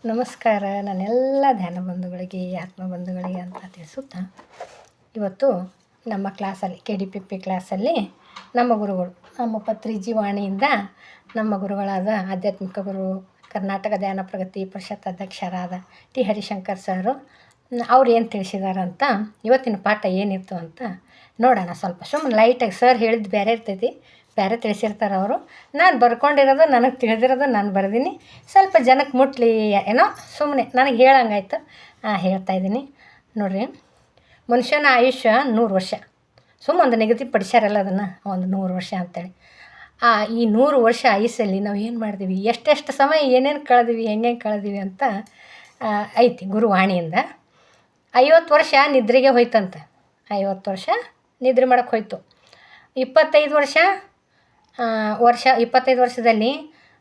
ನಮಸ್ಕಾರ. ನನ್ನೆಲ್ಲ ಧ್ಯಾನ ಬಂಧುಗಳಿಗೆ, ಆತ್ಮ ಬಂಧುಗಳಿಗೆ ಅಂತ ತಿಳಿಸುತ್ತಾ, ಇವತ್ತು ನಮ್ಮ ಕ್ಲಾಸಲ್ಲಿ KDPP ಕ್ಲಾಸಲ್ಲಿ ನಮ್ಮ ಗುರುಗಳು, ನಮ್ಮ ಪತ್ರಿಜೀವಾಣಿಯಿಂದ ನಮ್ಮ ಗುರುಗಳಾದ ಆಧ್ಯಾತ್ಮಿಕ ಗುರು, ಕರ್ನಾಟಕ ಧ್ಯಾನ ಪ್ರಗತಿ ಪರಿಷತ್ ಅಧ್ಯಕ್ಷರಾದ ಟಿ ಹರಿಶಂಕರ್ ಸರು ಅವ್ರು ಏನು ತಿಳಿಸಿದಾರಂತ, ಇವತ್ತಿನ ಪಾಠ ಏನಿತ್ತು ಅಂತ ನೋಡೋಣ. ಸ್ವಲ್ಪ ಸುಮ್ಮನೆ ಲೈಟಾಗಿ ಸರ್ ಹೇಳಿದ್ದು ಬೇರೆ ಇರ್ತೈತಿ, ಬೇರೆ ತಿಳಿಸಿರ್ತಾರೆ ಅವರು. ನಾನು ಬರ್ಕೊಂಡಿರೋದು, ನನಗೆ ತಿಳಿದಿರೋದು ನಾನು ಬರ್ದೀನಿ. ಸ್ವಲ್ಪ ಜನಕ್ಕೆ ಮುಟ್ಲಿ ಏನೋ ಸುಮ್ಮನೆ ನನಗೆ ಹೇಳಂಗಾಯ್ತು ಹೇಳ್ತಾಯಿದ್ದೀನಿ. ನೋಡಿರಿ, ಮನುಷ್ಯನ ಆಯುಷ್ಯ 100 ವರ್ಷ. ಒಂದು ನಿಗದಿ ಪಡಿಸ್ಯಾರಲ್ಲ ಅದನ್ನು, ಒಂದು 100 ವರ್ಷ ಅಂತೇಳಿ. ಈ 100 ವರ್ಷ ಆಯುಷ್ಯಲ್ಲಿ ನಾವು ಏನು ಮಾಡಿದ್ವಿ, ಎಷ್ಟೆಷ್ಟು ಸಮಯ ಏನೇನು ಕಳೆದ್ವಿ, ಹೆಂಗೆ ಕಳೆದ್ವಿ ಅಂತ ಐತಿ ಗುರುವಾಣಿಯಿಂದ. 50 ವರ್ಷ ನಿದ್ರೆಗೆ ಹೋಯ್ತಂತೆ. 50 ವರ್ಷ ನಿದ್ರೆ ಮಾಡೋಕ್ಕೆ ಹೋಯ್ತು. 25 ವರ್ಷದಲ್ಲಿ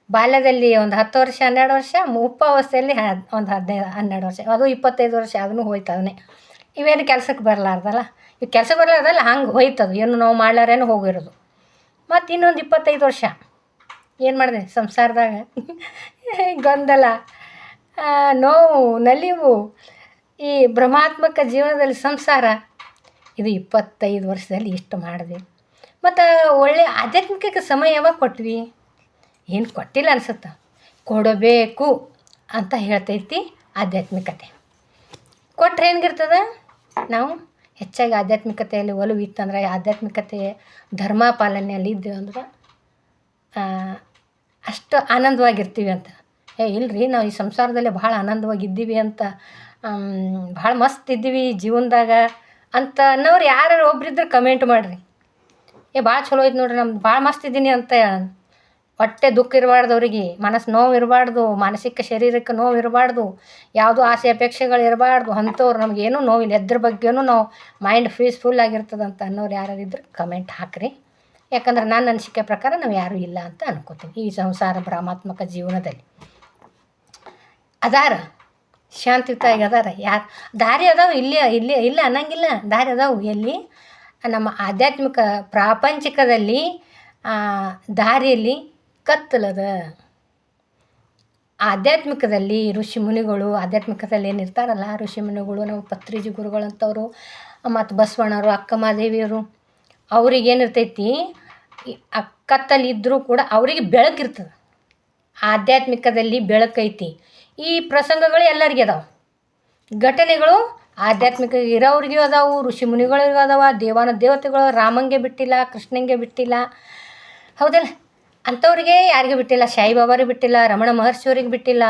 ಬಾಲ್ಯದಲ್ಲಿ ಒಂದು 10 ವರ್ಷ 12 ವರ್ಷ, ಮುಪ್ಪಾವಸ್ಥೆಯಲ್ಲಿ ಒಂದು 12 ವರ್ಷ, ಅದು 25 ವರ್ಷ ಅದನ್ನು ಹೋಯ್ತು. ಅದನ್ನೇ ಇವೇನು ಕೆಲಸಕ್ಕೆ ಬರಲಾರ್ದಲ್ಲ, ಈಗ ಕೆಲಸಕ್ಕೆ ಬರಲಾರ್ದಲ್ಲ, ಹಂಗೆ ಹೋಯ್ತದು, ಏನು ನಾವು ಮಾಡ್ಲಾರೇನು ಹೋಗಿರೋದು. ಮತ್ತು ಇನ್ನೊಂದು 25 ವರ್ಷ ಏನು ಮಾಡಿದೆ ಸಂಸಾರದಾಗ ಗೊಂದಲ, ನೋವು, ನಲಿವು, ಈ ಭ್ರಮಾತ್ಮಕ ಜೀವನದಲ್ಲಿ ಸಂಸಾರ. ಇದು 25 ವರ್ಷದಲ್ಲಿ ಇಷ್ಟು ಮಾಡಿದ್ವಿ. ಮತ್ತು ಒಳ್ಳೆಯ ಆಧ್ಯಾತ್ಮಿಕ ಸಮಯ ಯಾವಾಗ ಕೊಟ್ವಿ? ಏನು ಕೊಟ್ಟಿಲ್ಲ ಅನ್ಸುತ್ತೆ. ಕೊಡಬೇಕು ಅಂತ ಹೇಳ್ತೈತಿ ಆಧ್ಯಾತ್ಮಿಕತೆ. ಕೊಟ್ಟರೆ ಹೆಂಗಿರ್ತದೆ? ನಾವು ಹೆಚ್ಚಾಗಿ ಆಧ್ಯಾತ್ಮಿಕತೆಯಲ್ಲಿ ಒಲವು ಇತ್ತಂದ್ರೆ, ಆಧ್ಯಾತ್ಮಿಕತೆ ಧರ್ಮ ಪಾಲನೆಯಲ್ಲಿ ಇದ್ದೀವಿ ಅಂದ್ರೆ ಅಷ್ಟು ಆನಂದವಾಗಿರ್ತೀವಿ ಅಂತ. ಇಲ್ಲರಿ, ನಾವು ಈ ಸಂಸಾರದಲ್ಲಿ ಭಾಳ ಆನಂದವಾಗಿದ್ದೀವಿ ಅಂತ, ಭಾಳ ಮಸ್ತ್ ಇದ್ದೀವಿ ಜೀವನದಾಗ ಅಂತ ಅನ್ನೋರು ಯಾರು ಒಬ್ರಿದ್ರೆ ಕಮೆಂಟ್ ಮಾಡಿರಿ. ಭಾಳ ಚಲೋ ಐತೆ ನೋಡ್ರಿ, ನಮ್ದು ಭಾಳ ಮಸ್ತ್ ಇದ್ದೀನಿ ಅಂತ ಹೇಳೋಣ. ಹೊಟ್ಟೆ ದುಃಖ ಇರಬಾರ್ದು, ಅವ್ರಿಗೆ ಮನಸ್ಸು ನೋವು ಇರಬಾರ್ದು, ಮಾನಸಿಕ ಶರೀರಕ್ಕೆ ನೋವು ಇರಬಾರ್ದು, ಯಾವುದೂ ಆಸೆ ಅಪೇಕ್ಷೆಗಳು ಇರಬಾರ್ದು. ಅಂಥವ್ರು ನಮಗೇನೂ ನೋವಿಲ್ಲ, ಎದ್ರ ಬಗ್ಗೆನೂ ನಾವು ಮೈಂಡ್ ಪೀಸ್ಫುಲ್ ಆಗಿರ್ತದಂತ ಅನ್ನೋರು ಯಾರಿದ್ರೆ ಕಮೆಂಟ್ ಹಾಕಿರಿ. ಯಾಕಂದ್ರೆ ನನ್ನ ಅನಿಸಿಕೆ ಪ್ರಕಾರ ನಾವು ಯಾರೂ ಇಲ್ಲ ಅಂತ ಅನ್ಕೋತೀನಿ. ಈ ಸಂಸಾರ ಭ್ರಮಾತ್ಮಕ ಜೀವನದಲ್ಲಿ ಅದಾರ ಶಾಂತಿಯುತಾಗಿ ಅದಾರ. ಯಾರು ದಾರಿ ಅದಾವೆ, ಇಲ್ಲ ಅನ್ನಂಗಿಲ್ಲ, ದಾರಿ ಅದಾವೆ. ಎಲ್ಲಿ? ನಮ್ಮ ಆಧ್ಯಾತ್ಮಿಕ ಪ್ರಾಪಂಚಿಕದಲ್ಲಿ ದಾರಿಯಲ್ಲಿ ಕತ್ತಲದ. ಆಧ್ಯಾತ್ಮಿಕದಲ್ಲಿ ಋಷಿ ಮುನಿಗಳು, ಆಧ್ಯಾತ್ಮಿಕದಲ್ಲಿ ಏನಿರ್ತಾರಲ್ಲ ಋಷಿ ಮುನಿಗಳು, ನಮ್ಮ ಪತ್ರಿಜಿ ಗುರುಗಳಂಥವ್ರು, ಮತ್ತು ಬಸವಣ್ಣವರು, ಅಕ್ಕಮಹಾದೇವಿಯವರು, ಅವ್ರಿಗೇನಿರ್ತೈತಿ, ಕತ್ತಲಿದ್ದರೂ ಕೂಡ ಅವರಿಗೆ ಬೆಳಕಿರ್ತದೆ. ಆಧ್ಯಾತ್ಮಿಕದಲ್ಲಿ ಬೆಳಕೈತಿ. ಈ ಪ್ರಸಂಗಗಳು ಎಲ್ಲರಿಗೆ ಅದಾವೆ, ಘಟನೆಗಳು ಆಧ್ಯಾತ್ಮಿಕ ಇರೋವ್ರಿಗೂ ಅದಾವು, ಋಷಿ ಮುನಿಗಳಿಗೂ ಅದಾವ, ದೇವಾನ ದೇವತೆಗಳು ರಾಮಂಗೆ ಬಿಟ್ಟಿಲ್ಲ, ಕೃಷ್ಣಂಗೆ ಬಿಟ್ಟಿಲ್ಲ, ಹೌದಲ್ಲ? ಅಂಥವ್ರಿಗೆ ಯಾರಿಗೂ ಬಿಟ್ಟಿಲ್ಲ. ಸಾಯಿಬಾಬಾರಿಗೆ ಬಿಟ್ಟಿಲ್ಲ, ರಮಣ ಮಹರ್ಷಿಯವ್ರಿಗೆ ಬಿಟ್ಟಿಲ್ಲ,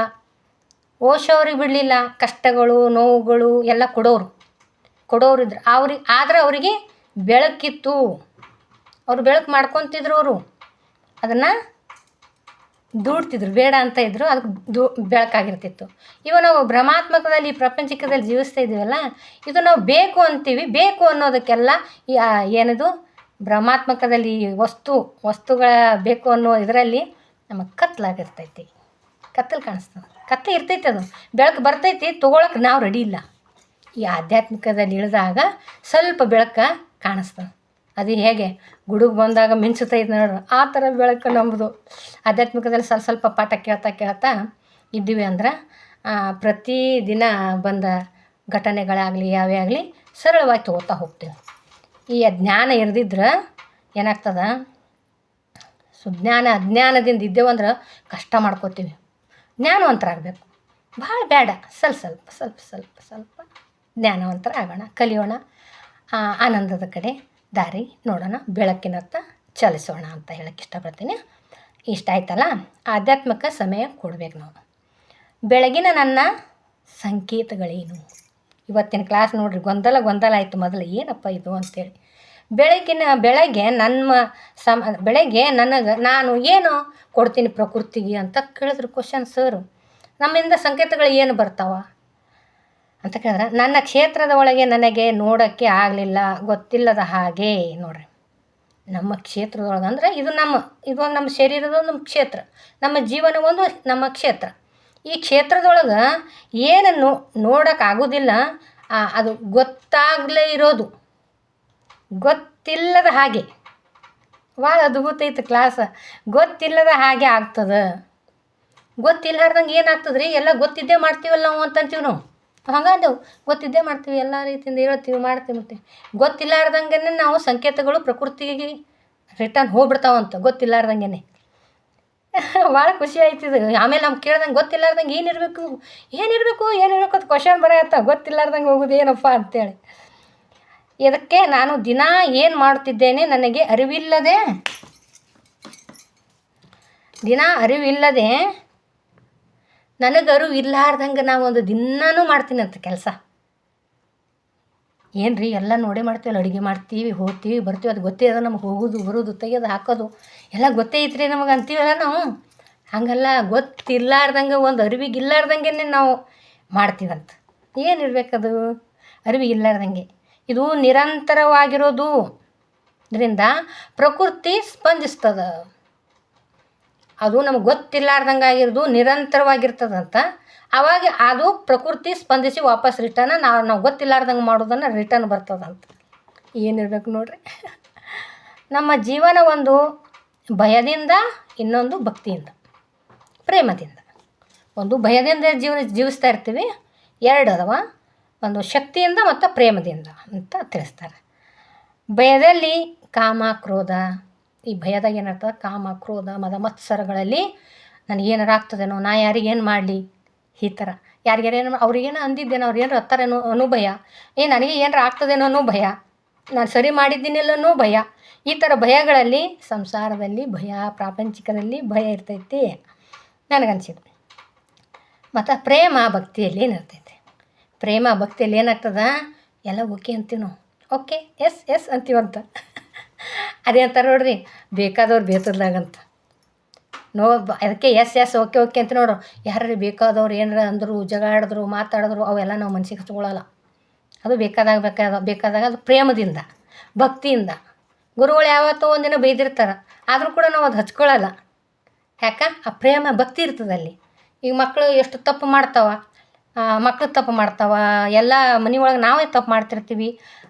ಓಶೋ ಅವ್ರಿಗೆ ಬಿಡಲಿಲ್ಲ. ಕಷ್ಟಗಳು ನೋವುಗಳು ಎಲ್ಲ ಕೊಡೋರಿದ್ರು ಆದ್ರೆ ಅವರಿಗೆ ಬೆಳಕಿತ್ತು. ಅವರು ಬೆಳಕು ಮಾಡ್ಕೊತಿದ್ರು. ಅವರು ಅದನ್ನು ದೂಡ್ತಿದ್ರು, ಬೇಡ ಅಂತ ಇದ್ದರು, ಅದಕ್ಕೆ ಬೆಳಕಾಗಿರ್ತಿತ್ತು. ಇವಾಗ ನಾವು ಭ್ರಮಾತ್ಮಕದಲ್ಲಿ ಪ್ರಪಂಚಿಕದಲ್ಲಿ ಜೀವಿಸ್ತಾ ಇದ್ದೀವಲ್ಲ, ಇದು ನಾವು ಬೇಕು ಅಂತೀವಿ. ಬೇಕು ಅನ್ನೋದಕ್ಕೆಲ್ಲ ಏನದು ಭ್ರಮಾತ್ಮಕದಲ್ಲಿ ವಸ್ತುಗಳ ಬೇಕು ಅನ್ನೋ ಇದರಲ್ಲಿ ನಮಗೆ ಕತ್ಲಾಗಿರ್ತೈತಿ. ಕತ್ತಲು ಕಾಣಿಸ್ತದೆ, ಕತ್ತಲು ಇರ್ತೈತಿ, ಅದು ಬೆಳಕು ಬರ್ತೈತಿ, ತೊಗೊಳಕ್ಕೆ ನಾವು ರೆಡಿ ಇಲ್ಲ. ಈ ಆಧ್ಯಾತ್ಮಿಕದಲ್ಲಿ ಇಳಿದಾಗ ಸ್ವಲ್ಪ ಬೆಳಕು ಕಾಣಿಸ್ತದೆ. ಅದು ಹೇಗೆ ಗುಡುಗು ಬಂದಾಗ ಮಿಂಚುತ್ತೈತೆ ನೋಡ್ರಿ, ಆ ಥರ ಬೆಳಕು ನಮ್ಮದು. ಆಧ್ಯಾತ್ಮಿಕದಲ್ಲಿ ಸ್ವಲ್ಪ ಪಾಠ ಕೇಳ್ತಾ ಇದ್ದೀವಿ ಅಂದ್ರೆ ಪ್ರತಿದಿನ ಬಂದ ಘಟನೆಗಳಾಗಲಿ ಯಾವೇ ಆಗಲಿ ಸರಳವಾಗಿ ತೊಗೋತಾ ಹೋಗ್ತೀವಿ. ಈ ಜ್ಞಾನ ಇರದಿದ್ರೆ ಏನಾಗ್ತದೆ, ಅಜ್ಞಾನದಿಂದ ಇದ್ದೇವಂದ್ರೆ ಕಷ್ಟ ಮಾಡ್ಕೋತೀವಿ. ಜ್ಞಾನವಂತರಾಗಬೇಕು, ಭಾಳ ಬೇಡ, ಸ್ವಲ್ಪ ಜ್ಞಾನವಂತರ ಆಗೋಣ, ಕಲಿಯೋಣ, ಆನಂದದ ಕಡೆ ದಾರಿ ನೋಡೋಣ, ಬೆಳಕಿನತ್ತ ಚಲಿಸೋಣ ಅಂತ ಹೇಳಕ್ಕೆ ಇಷ್ಟಪಡ್ತೀನಿ. ಇಷ್ಟ ಆಯ್ತಲ್ಲ? ಆಧ್ಯಾತ್ಮಿಕ ಸಮಯ ಕೊಡಬೇಕು ನಾವು. ಬೆಳಗಿನ ನನ್ನ ಸಂಕೇತಗಳೇನು? ಇವತ್ತಿನ ಕ್ಲಾಸ್ ನೋಡ್ರಿ, ಗೊಂದಲ ಆಯಿತು ಮೊದಲು, ಏನಪ್ಪ ಇದು ಅಂತೇಳಿ. ಬೆಳಗ್ಗೆ ನಾನು ಏನು ಕೊಡ್ತೀನಿ ಪ್ರಕೃತಿಗೆ ಅಂತ ಕೇಳಿದ್ರು ಕ್ವಶನ್ ಸರು. ನಮ್ಮಿಂದ ಸಂಕೇತಗಳು ಏನು ಬರ್ತಾವ ಅಂತ ಕೇಳಿದ್ರೆ, ನನ್ನ ಕ್ಷೇತ್ರದ ಒಳಗೆ ನನಗೆ ನೋಡೋಕ್ಕೆ ಆಗಲಿಲ್ಲ, ಗೊತ್ತಿಲ್ಲದ ಹಾಗೆ. ನೋಡ್ರಿ, ನಮ್ಮ ಕ್ಷೇತ್ರದೊಳಗೆ ಅಂದರೆ ಇದು ನಮ್ಮ ಶರೀರದ ನಮ್ಮ ಕ್ಷೇತ್ರ, ನಮ್ಮ ಜೀವನ ಒಂದು ನಮ್ಮ ಕ್ಷೇತ್ರ. ಈ ಕ್ಷೇತ್ರದೊಳಗೆ ಏನನ್ನು ನೋಡೋಕ್ಕಾಗೋದಿಲ್ಲ, ಅದು ಗೊತ್ತಾಗಲೇ ಇರೋದು, ಗೊತ್ತಿಲ್ಲದ ಹಾಗೆ. ಭಾಳ ಅದ್ಭುತ ಐತೆ ಕ್ಲಾಸ. ಗೊತ್ತಿಲ್ಲದ ಹಾಗೆ ಆಗ್ತದೆ. ಗೊತ್ತಿಲ್ಲಾರ್ದಂಗೆ ಏನಾಗ್ತದೆ ರೀ, ಎಲ್ಲ ಗೊತ್ತಿದ್ದೇ ಮಾಡ್ತೀವಲ್ಲ ನಾವು ಅಂತೀವಿ ನಾವು. ಹಾಗಾದೆವು ಗೊತ್ತಿದ್ದೇ ಮಾಡ್ತೀವಿ, ಎಲ್ಲ ರೀತಿಯಿಂದ ಹೇಳ್ತೀವಿ ಮಾಡ್ತೀವಿ. ಮತ್ತು ಗೊತ್ತಿಲ್ಲಾರ್ದಂಗೆ ನಾವು ಸಂಕೇತಗಳು ಪ್ರಕೃತಿಗೆ ರಿಟರ್ನ್ ಹೋಗ್ಬಿಡ್ತಾವಂತ ಗೊತ್ತಿಲ್ಲಾರ್ದಂಗೆ. ಭಾಳ ಖುಷಿ ಆಯ್ತಿದೆ. ಆಮೇಲೆ ನಮ್ಗೆ ಕೇಳ್ದಂಗೆ ಗೊತ್ತಿಲ್ಲಾರ್ದಂಗೆ ಏನಿರಬೇಕು ಅಂತ ಕ್ವಶನ್ ಬರೆಯತ್ತ, ಗೊತ್ತಿಲ್ಲಾರ್ದಂಗೆ ಹೋಗೋದು ಏನಪ್ಪ ಅಂತೇಳಿ. ಇದಕ್ಕೆ ನಾನು ದಿನ ಏನು ಮಾಡ್ತಿದ್ದೇನೆ, ನನಗೆ ಅರಿವಿಲ್ಲದೆ ನನಗೆ ಅರಿವು ಇಲ್ಲಾರ್ದಂಗೆ ನಾವು ಒಂದು ದಿನಾನೂ ಮಾಡ್ತೀನಿ ಅಂತ ಕೆಲಸ. ಏನು ರೀ ಎಲ್ಲ ನೋಡೇ ಮಾಡ್ತೀವಲ್ಲ, ಅಡುಗೆ ಮಾಡ್ತೀವಿ, ಹೋಗ್ತೀವಿ, ಬರ್ತೀವಿ, ಅದು ಗೊತ್ತೇ ಅದ ನಮ್ಗೆ, ಹೋಗೋದು ಬರೋದು ತೆಗೆಯೋದು ಹಾಕೋದು ಎಲ್ಲ ಗೊತ್ತೇ ಐತ್ರಿ ನಮಗೆ ಅಂತೀವಲ್ಲ ನಾವು. ಹಾಗಲ್ಲ, ಗೊತ್ತಿಲ್ಲಾರ್ದಂಗೆ ಒಂದು ಅರಿವಿಗಿಲ್ಲಾರ್ದಂಗೆ ನಾವು ಮಾಡ್ತೀವಂತ. ಏನಿರ್ಬೇಕದು ಅರಿವಿಗಿಲ್ಲಾರ್ದಂಗೆ. ಇದು ನಿರಂತರವಾಗಿರೋದು ಇದರಿಂದ ಪ್ರಕೃತಿ ಸ್ಪಂದಿಸ್ತದೆ. ಅದು ನಮಗೆ ಗೊತ್ತಿಲ್ಲಾರ್ದಂಗೆ ಆಗಿರೋದು ನಿರಂತರವಾಗಿರ್ತದಂತ. ಆವಾಗ ಅದು ಪ್ರಕೃತಿ ಸ್ಪಂದಿಸಿ ವಾಪಸ್ ರಿಟರ್ನ್ ನಾವು ಗೊತ್ತಿಲ್ಲಾರ್ದಂಗೆ ಮಾಡೋದನ್ನು ರಿಟರ್ನ್ ಬರ್ತದಂತ. ಏನಿರ್ಬೇಕು ನೋಡ್ರಿ. ನಮ್ಮ ಜೀವನ ಒಂದು ಭಯದಿಂದ, ಇನ್ನೊಂದು ಭಕ್ತಿಯಿಂದ, ಪ್ರೇಮದಿಂದ. ಒಂದು ಭಯದಿಂದ ಜೀವಿಸ್ತಾ ಇರ್ತೀವಿ, ಎರಡು ಅದಾವ, ಒಂದು ಶಕ್ತಿಯಿಂದ ಮತ್ತು ಪ್ರೇಮದಿಂದ ಅಂತ ತಿಳಿಸ್ತಾರೆ. ಭಯದಲ್ಲಿ ಕಾಮ ಕ್ರೋಧ, ಈ ಭಯದಾಗ ಏನಾಗ್ತದೆ, ಕಾಮ ಕ್ರೋಧ ಮದ ಮತ್ಸರಗಳಲ್ಲಿ ನನಗೇನಾರು ಆಗ್ತದೇನೋ, ನಾ ಯಾರಿಗೇನು ಮಾಡಲಿ, ಈ ಥರ ಯಾರಿಗೇನು ಅವ್ರಿಗೇನು ಅಂದಿದ್ದೇನೋ, ಅವ್ರು ಏನಾರು ಹತ್ತಾರೇನೋ ಅನ್ನೋ ಭಯ, ನನಗೆ ಏನಾರು ಆಗ್ತದೇನೋ ಅನ್ನೋ ಭಯ, ನಾನು ಸರಿ ಮಾಡಿದ್ದೀನಿಲ್ಲ ಅನ್ನೋ ಭಯ. ಈ ಥರ ಭಯಗಳಲ್ಲಿ ಸಂಸಾರದಲ್ಲಿ ಭಯ, ಪ್ರಾಪಂಚಿಕದಲ್ಲಿ ಭಯ ಇರ್ತೈತಿ ನನಗನ್ಸಿದ್ದು. ಮತ್ತು ಪ್ರೇಮ ಭಕ್ತಿಯಲ್ಲಿ ಏನಿರ್ತೈತಿ, ಪ್ರೇಮ ಭಕ್ತಿಯಲ್ಲಿ ಏನಾಗ್ತದ, ಎಲ್ಲ ಓಕೆ ಅಂತೀವಿ ನಾವು, ಓಕೆ ಎಸ್ ಅಂತೀವಂತ. ಅದೇ ಅಂತಾರೆ ನೋಡ್ರಿ, ಬೇಕಾದವ್ರು ಬೇತದ್ಲಾಗಂತ ಅದಕ್ಕೆ ಎಸ್ ಓಕೆ ಅಂತ ನೋಡ್ರು. ಯಾರು ಬೇಕಾದವ್ರು ಏನಾರ ಅಂದರು, ಜಗಾಡಿದ್ರು, ಮಾತಾಡಿದ್ರು, ಅವೆಲ್ಲ ನಾವು ಮನ್ಸಿಗೆ ಹಚ್ಕೊಳ್ಳಲ್ಲ. ಅದು ಬೇಕಾದಾಗ ಅದು ಪ್ರೇಮದಿಂದ, ಭಕ್ತಿಯಿಂದ. ಗುರುಗಳು ಯಾವತ್ತೋ ಒಂದಿನ ಬೈದಿರ್ತಾರೆ, ಆದರೂ ಕೂಡ ನಾವು ಅದು ಹಚ್ಕೊಳ್ಳಲ್ಲ. ಯಾಕೆ, ಆ ಪ್ರೇಮ ಭಕ್ತಿ ಇರ್ತದಲ್ಲಿ. ಈಗ ಮಕ್ಕಳು ಎಷ್ಟು ತಪ್ಪು ಮಾಡ್ತಾವೆ, ಎಲ್ಲ ಮನೆ ಒಳಗೆ ನಾವೇ ತಪ್ಪು ಮಾಡ್ತಿರ್ತೀವಿ.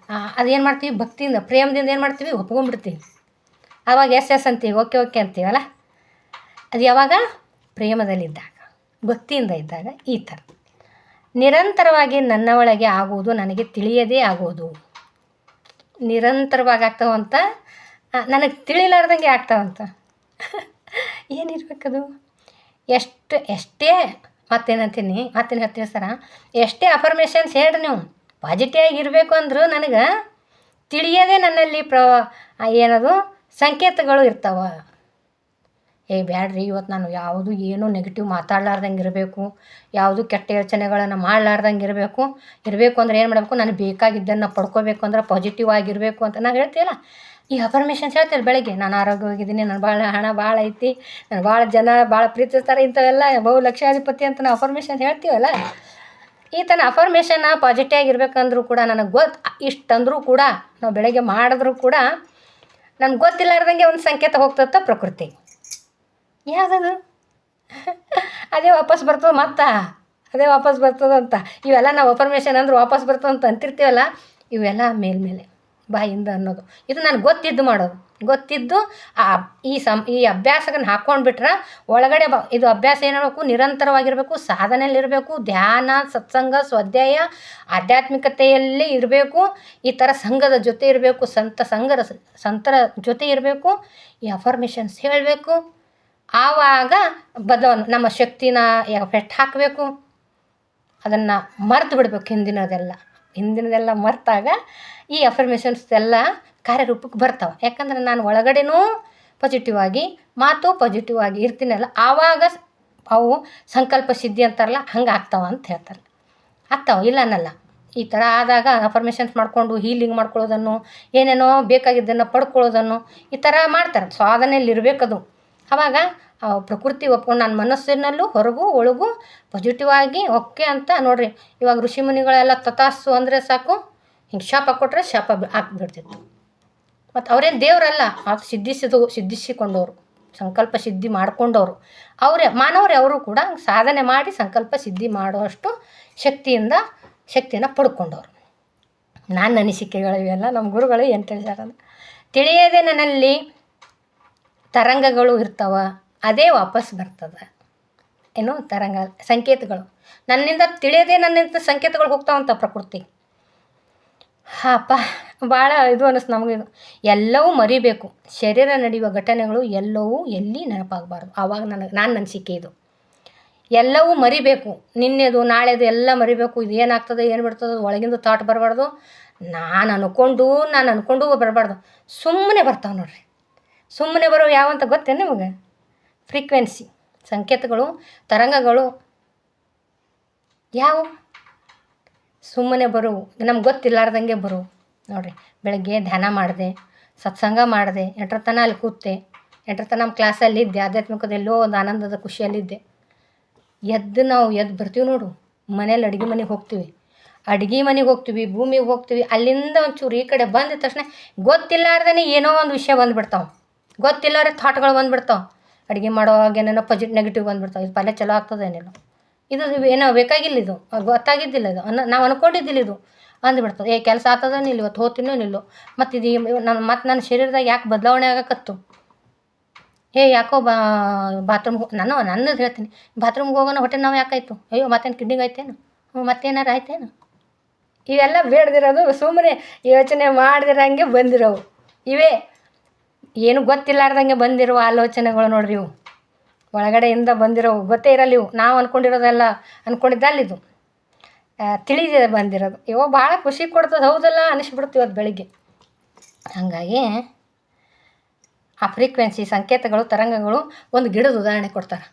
ಅದೇನು ಮಾಡ್ತೀವಿ, ಭಕ್ತಿಯಿಂದ ಪ್ರೇಮದಿಂದ ಏನು ಮಾಡ್ತೀವಿ, ಒಪ್ಕೊಂಡ್ಬಿಡ್ತೀವಿ. ಆವಾಗ ಎಸ್ ಅಂತೀವಿ, ಓಕೆ ಅಂತೀವಲ್ಲ. ಅದು ಯಾವಾಗ ಪ್ರೇಮದಲ್ಲಿದ್ದಾಗ, ಭಕ್ತಿಯಿಂದ ಇದ್ದಾಗ ಈ ಥರ. ನಿರಂತರವಾಗಿ ನನ್ನ ಒಳಗೆ ಆಗುವುದು ನನಗೆ ತಿಳಿಯದೇ ಆಗೋದು. ನಿರಂತರವಾಗಿ ಆಗ್ತಾವಂತ, ನನಗೆ ತಿಳಿಲಾರ್ದಂಗೆ ಆಗ್ತಾವಂತ. ಏನಿರ್ಬೇಕದು, ಎಷ್ಟೇ ಮತ್ತೇನು ಹೇಳ್ತೀವಿ ಸರ, ಎಷ್ಟೇ ಅಫರ್ಮೇಷನ್ಸ್ ಹೇಳ್ರಿ ನೀವು, ಪಾಸಿಟಿವ್ ಆಗಿರಬೇಕು ಅಂದರೂ ನನಗೆ ತಿಳಿಯದೇ ನನ್ನಲ್ಲಿ ಏನದು ಸಂಕೇತಗಳು ಇರ್ತಾವೆ. ಬ್ಯಾಡ್ರಿ, ಇವತ್ತು ನಾನು ಯಾವುದು ಏನೂ ನೆಗೆಟಿವ್ ಮಾತಾಡ್ಲಾರ್ದಂಗೆ ಇರಬೇಕು, ಯಾವುದು ಕೆಟ್ಟ ಯೋಚನೆಗಳನ್ನು ಮಾಡ್ಲಾರ್ದಂಗೆ ಇರಬೇಕು ಅಂದ್ರೆ ಏನು ಮಾಡಬೇಕು, ನನಗೆ ಬೇಕಾಗಿದ್ದನ್ನು ಪಡ್ಕೋಬೇಕು ಅಂದ್ರೆ ಪಾಸಿಟಿವ್ ಆಗಿರಬೇಕು ಅಂತ ನಾವು ಹೇಳ್ತೀವಲ್ಲ. ಈ ಅಫರ್ಮೇಷನ್ಸ್ ಹೇಳ್ತೀವಿ ಬೆಳಗ್ಗೆ, ನಾನು ಆರೋಗ್ಯವಾಗಿದ್ದೀನಿ, ನಾನು ಭಾಳ ಹಣ ಭಾಳ ಐತಿ, ನಾನು ಭಾಳ ಜನ ಭಾಳ ಪ್ರೀತಿಸ್ತಾರೆ, ಇಂಥವೆಲ್ಲ ಬಹು ಲಕ್ಷಾಧಿಪತಿ ಅಂತ ನಾವು ಅಫರ್ಮೇಷನ್ ಹೇಳ್ತೀವಲ್ಲ. ಈ ಥರ ಅಫರ್ಮೇಷನ್ ಪಾಸಿಟಿವ್ ಆಗಿರ್ಬೇಕಂದ್ರೂ ಕೂಡ ನನಗೆ ಇಷ್ಟಂದ್ರೂ ಕೂಡ, ನಾವು ಬೆಳಗ್ಗೆ ಮಾಡಿದ್ರೂ ಕೂಡ ನನಗೆ ಗೊತ್ತಿಲ್ಲಾರ್ದಂಗೆ ಒಂದು ಸಂಕೇತ ಹೋಗ್ತತ್ತ ಪ್ರಕೃತಿ. ಯಾವುದದು ಅದೇ ವಾಪಸ್ ಬರ್ತದಂತ. ಇವೆಲ್ಲ ನಾವು ಅಫರ್ಮೇಷನ್ ಅಂದ್ರೆ ವಾಪಸ್ ಬರ್ತದಂತ ಅಂತಿರ್ತೀವಲ್ಲ, ಇವೆಲ್ಲ ಮೇಲ್ಮೇಲೆ ಬಾಯಿಂದ ಅನ್ನೋದು. ಇದು ನನಗೆ ಗೊತ್ತಿದ್ದು ಈ ಅಭ್ಯಾಸಗಳನ್ನು ಹಾಕ್ಕೊಂಡ್ಬಿಟ್ರೆ ಒಳಗಡೆ ಇದು ಅಭ್ಯಾಸ ಏನಿರಬೇಕು, ನಿರಂತರವಾಗಿರಬೇಕು, ಸಾಧನೆಯಲ್ಲಿರಬೇಕು, ಧ್ಯಾನ, ಸತ್ಸಂಗ, ಸ್ವಾಧ್ಯಾಯ, ಆಧ್ಯಾತ್ಮಿಕತೆಯಲ್ಲಿ ಇರಬೇಕು. ಈ ಥರ ಸಂಘದ ಜೊತೆ ಇರಬೇಕು, ಸಂತರ ಜೊತೆ ಇರಬೇಕು, ಈ ಅಫರ್ಮೇಷನ್ಸ್ ಹೇಳಬೇಕು. ಆವಾಗ ನಮ್ಮ ಶಕ್ತಿನ ಪೆಟ್ಟು ಹಾಕಬೇಕು, ಅದನ್ನು ಮರೆತು ಬಿಡಬೇಕು. ಹಿಂದಿನದೆಲ್ಲ ಮರೆತಾಗ ಈ ಅಫರ್ಮೇಷನ್ಸ್ ಎಲ್ಲ ಕಾರ್ಯರೂಪಕ್ಕೆ ಬರ್ತಾವೆ. ಯಾಕಂದ್ರೆ ನಾನು ಒಳಗಡೆನೂ ಪಾಸಿಟಿವ್ ಆಗಿ, ಮಾತು ಪಾಸಿಟಿವ್ ಆಗಿ ಇರ್ತೀನಲ್ಲ, ಆವಾಗ ಅವು ಸಂಕಲ್ಪ ಸಿದ್ಧಿ ಅಂತಾರಲ್ಲ, ಹಂಗೆ ಆಗ್ತಾವೆ ಅಂತ ಹೇಳ್ತಾರೆ. ಇಲ್ಲ ಅನ್ನಲ್ಲ. ಈ ಥರ ಆದಾಗ ಅಫರ್ಮೇಷನ್ಸ್ ಮಾಡಿಕೊಂಡು ಹೀಲಿಂಗ್ ಮಾಡ್ಕೊಳ್ಳೋದನ್ನು, ಏನೇನೋ ಬೇಕಾಗಿದ್ದನ್ನು ಪಡ್ಕೊಳ್ಳೋದನ್ನು ಈ ಥರ ಮಾಡ್ತಾರೆ. ಸಾಧನೆಯಲ್ಲಿ ಇರಬೇಕದು. ಆವಾಗ ಪ್ರಕೃತಿ ಒಪ್ಕೊಂಡು ನನ್ನ ಮನಸ್ಸಿನಲ್ಲೂ ಹೊರಗೂ ಒಳಗೂ ಪಾಸಿಟಿವ್ ಆಗಿ ಓಕೆ ಅಂತ ನೋಡ್ರಿ. ಇವಾಗ ಋಷಿ ಮುನಿಗಳೆಲ್ಲ ತಥಾಸ್ತು ಅಂದರೆ ಸಾಕು, ಹಿಂಗೆ ಶಾಪ ಕೊಟ್ಟರೆ ಶಾಪ ಹಾಕ್ಬಿಡ್ತಿತ್ತು. ಮತ್ತು ಅವರೇನು ದೇವರಲ್ಲ, ಅದು ಸಿದ್ಧಿಸಿಕೊಂಡವರು, ಸಂಕಲ್ಪ ಸಿದ್ಧಿ ಮಾಡಿಕೊಂಡವರು ಅವರು ಕೂಡ ಸಾಧನೆ ಮಾಡಿ ಸಂಕಲ್ಪ ಸಿದ್ಧಿ ಮಾಡುವಷ್ಟು ಶಕ್ತಿಯನ್ನು ಪಡ್ಕೊಂಡವರು. ನನ್ನ ಅನಿಸಿಕೆಗಳು ಇವೆಲ್ಲ ನಮ್ಮ ಗುರುಗಳು ಏನು ತಿಳಿಸ್ಯಾರ, ತಿಳಿಯದೆ ನನ್ನಲ್ಲಿ ತರಂಗಗಳು ಇರ್ತಾವೆ, ಅದೇ ವಾಪಸ್ ಬರ್ತದೆ. ಏನು ತರಂಗ ಸಂಕೇತಗಳು. ನನ್ನಿಂದ ತಿಳಿಯದೆ ನನ್ನಿಂದ ಸಂಕೇತಗಳು ಹೋಗ್ತಾವಂತ ಪ್ರಕೃತಿ. ಹಾಪ ಭಾಳ ಇದು ಅನ್ನಿಸ್ತು ನಮಗಿದು. ಎಲ್ಲವೂ ಮರಿಬೇಕು. ಶರೀರ ನಡೆಯುವ ಘಟನೆಗಳು ಎಲ್ಲವೂ ಎಲ್ಲಿ ನೆನಪಾಗಬಾರ್ದು. ಆವಾಗ ನಾನು ಅನಿಸಿಕೆ ಇದು. ಎಲ್ಲವೂ ಮರಿಬೇಕು. ನಿನ್ನೆದು ನಾಳೆದು ಎಲ್ಲ ಮರಿಬೇಕು. ಇದು ಏನಾಗ್ತದೆ ಏನು ಬಿಡ್ತದೆ ಒಳಗಿಂದು ಥಾಟ್ ಬರಬಾರ್ದು. ನಾನು ಅನ್ಕೊಂಡು ಬರಬಾರ್ದು. ಸುಮ್ಮನೆ ಬರ್ತಾವೆ ನೋಡ್ರಿ. ಸುಮ್ಮನೆ ಬರೋ ಯಾವಂತ ಗೊತ್ತೇನು ನಿಮಗೆ? ಫ್ರೀಕ್ವೆನ್ಸಿ ಸಂಕೇತಗಳು, ತರಂಗಗಳು ಯಾವ ಸುಮ್ಮನೆ ಬರುವು, ನಮ್ಗೆ ಗೊತ್ತಿಲ್ಲಾರ್ದಂಗೆ ಬರುವು ನೋಡಿರಿ. ಬೆಳಗ್ಗೆ ಧ್ಯಾನ ಮಾಡಿದೆ, ಸತ್ಸಂಗ ಮಾಡಿದೆ, 8ರ ತನಕ ಅಲ್ಲಿ ಕೂತೆ, 8ರ ತನಕ ನಮ್ಮ ಕ್ಲಾಸಲ್ಲಿದ್ದೆ, ಆಧ್ಯಾತ್ಮಿಕದೆಲ್ಲೋ ಒಂದು ಆನಂದದ ಖುಷಿಯಲ್ಲಿದ್ದೆ. ನಾವು ಎದ್ದು ಬರ್ತೀವಿ ನೋಡು, ಮನೇಲಿ ಅಡುಗೆ ಮನೆಗೆ ಹೋಗ್ತೀವಿ, ಭೂಮಿಗೆ ಹೋಗ್ತೀವಿ. ಅಲ್ಲಿಂದ ಒಂಚೂರು ಈ ಕಡೆ ಬಂದ ತಕ್ಷಣ ಗೊತ್ತಿಲ್ಲಾರ್ದೇ ಏನೋ ಒಂದು ವಿಷಯ ಬಂದುಬಿಡ್ತಾವೆ. ಗೊತ್ತಿಲ್ಲಾರೆ ಥಾಟ್ಗಳು ಬಂದುಬಿಡ್ತಾವೆ. ಅಡುಗೆ ಮಾಡೋವಾಗ ಏನೇನೋ ನೆಗೆಟಿವ್ ಬಂದುಬಿಡ್ತಾವೆ. ಇದು ಪಲ್ಯ ಚಲೋ ಆಗ್ತದೇನೇನೋ, ಇದು ಏನೋ ಬೇಕಾಗಿಲ್ಲ, ಇದು ಗೊತ್ತಾಗಿದ್ದಿಲ್ಲ, ಇದು ನಾವು ಅಂದ್ಕೊಂಡಿದ್ದಿಲ್ಲ, ಇದು ಅಂದುಬಿಡ್ತದೆ. ಕೆಲಸ ಆಗ್ತದೇನು ಇಲ್ಲ, ಇವತ್ತು ಹೋಗ್ತೀನೋ ನಿಲ್ಲೋ, ಮತ್ತು ಇದು ನನ್ನ ಶರೀರದಾಗ ಯಾಕೆ ಬದಲಾವಣೆ ಆಗಕತ್ತು, ಯಾಕೋ ಬಾತ್ರೂಮ್ಗೆ ನನ್ನದು ಹೇಳ್ತೀನಿ, ಬಾತ್ರೂಮ್ಗೆ ಹೋಗೋಣ ಹೊಟ್ಟೆ ನಾವು ಯಾಕಾಯ್ತು, ಅಯ್ಯೋ ಮತ್ತೇನು ಕಿಡ್ನಿಗೆ ಆಯ್ತೇನು, ಮತ್ತೇನಾರು ಆಯ್ತೇನು, ಇವೆಲ್ಲ ಬೇಡದಿರೋದು, ಸುಮ್ಮನೆ ಯೋಚನೆ ಮಾಡ್ದಿರಂಗೆ ಬಂದಿರೋವು. ಇವೇ ಏನು ಗೊತ್ತಿಲ್ಲಾರ್ದಂಗೆ ಬಂದಿರೋ ಆಲೋಚನೆಗಳು ನೋಡ್ರಿ. ಇವು ಒಳಗಡೆಯಿಂದ ಬಂದಿರೋವು, ಗೊತ್ತೇ ಇರಲ್ಲ ಇವು. ನಾವು ಅಂದ್ಕೊಂಡಿರೋದೆಲ್ಲ ಅಂದ್ಕೊಂಡಿದ್ದಲ್ಲಿದು ತಿಳಿದೇ ಬಂದಿರೋದು. ಇವು ಭಾಳ ಖುಷಿ ಕೊಡ್ತದೆ, ಹೌದಲ್ಲ ಅನಿಸ್ಬಿಡ್ತು ಇವತ್ತು ಬೆಳಿಗ್ಗೆ. ಹಾಗಾಗಿ ಆ ಫ್ರೀಕ್ವೆನ್ಸಿ ಸಂಕೇತಗಳು, ತರಂಗಗಳು ಒಂದು ಗಿಡದ ಉದಾಹರಣೆ ಕೊಡ್ತಾರೆ.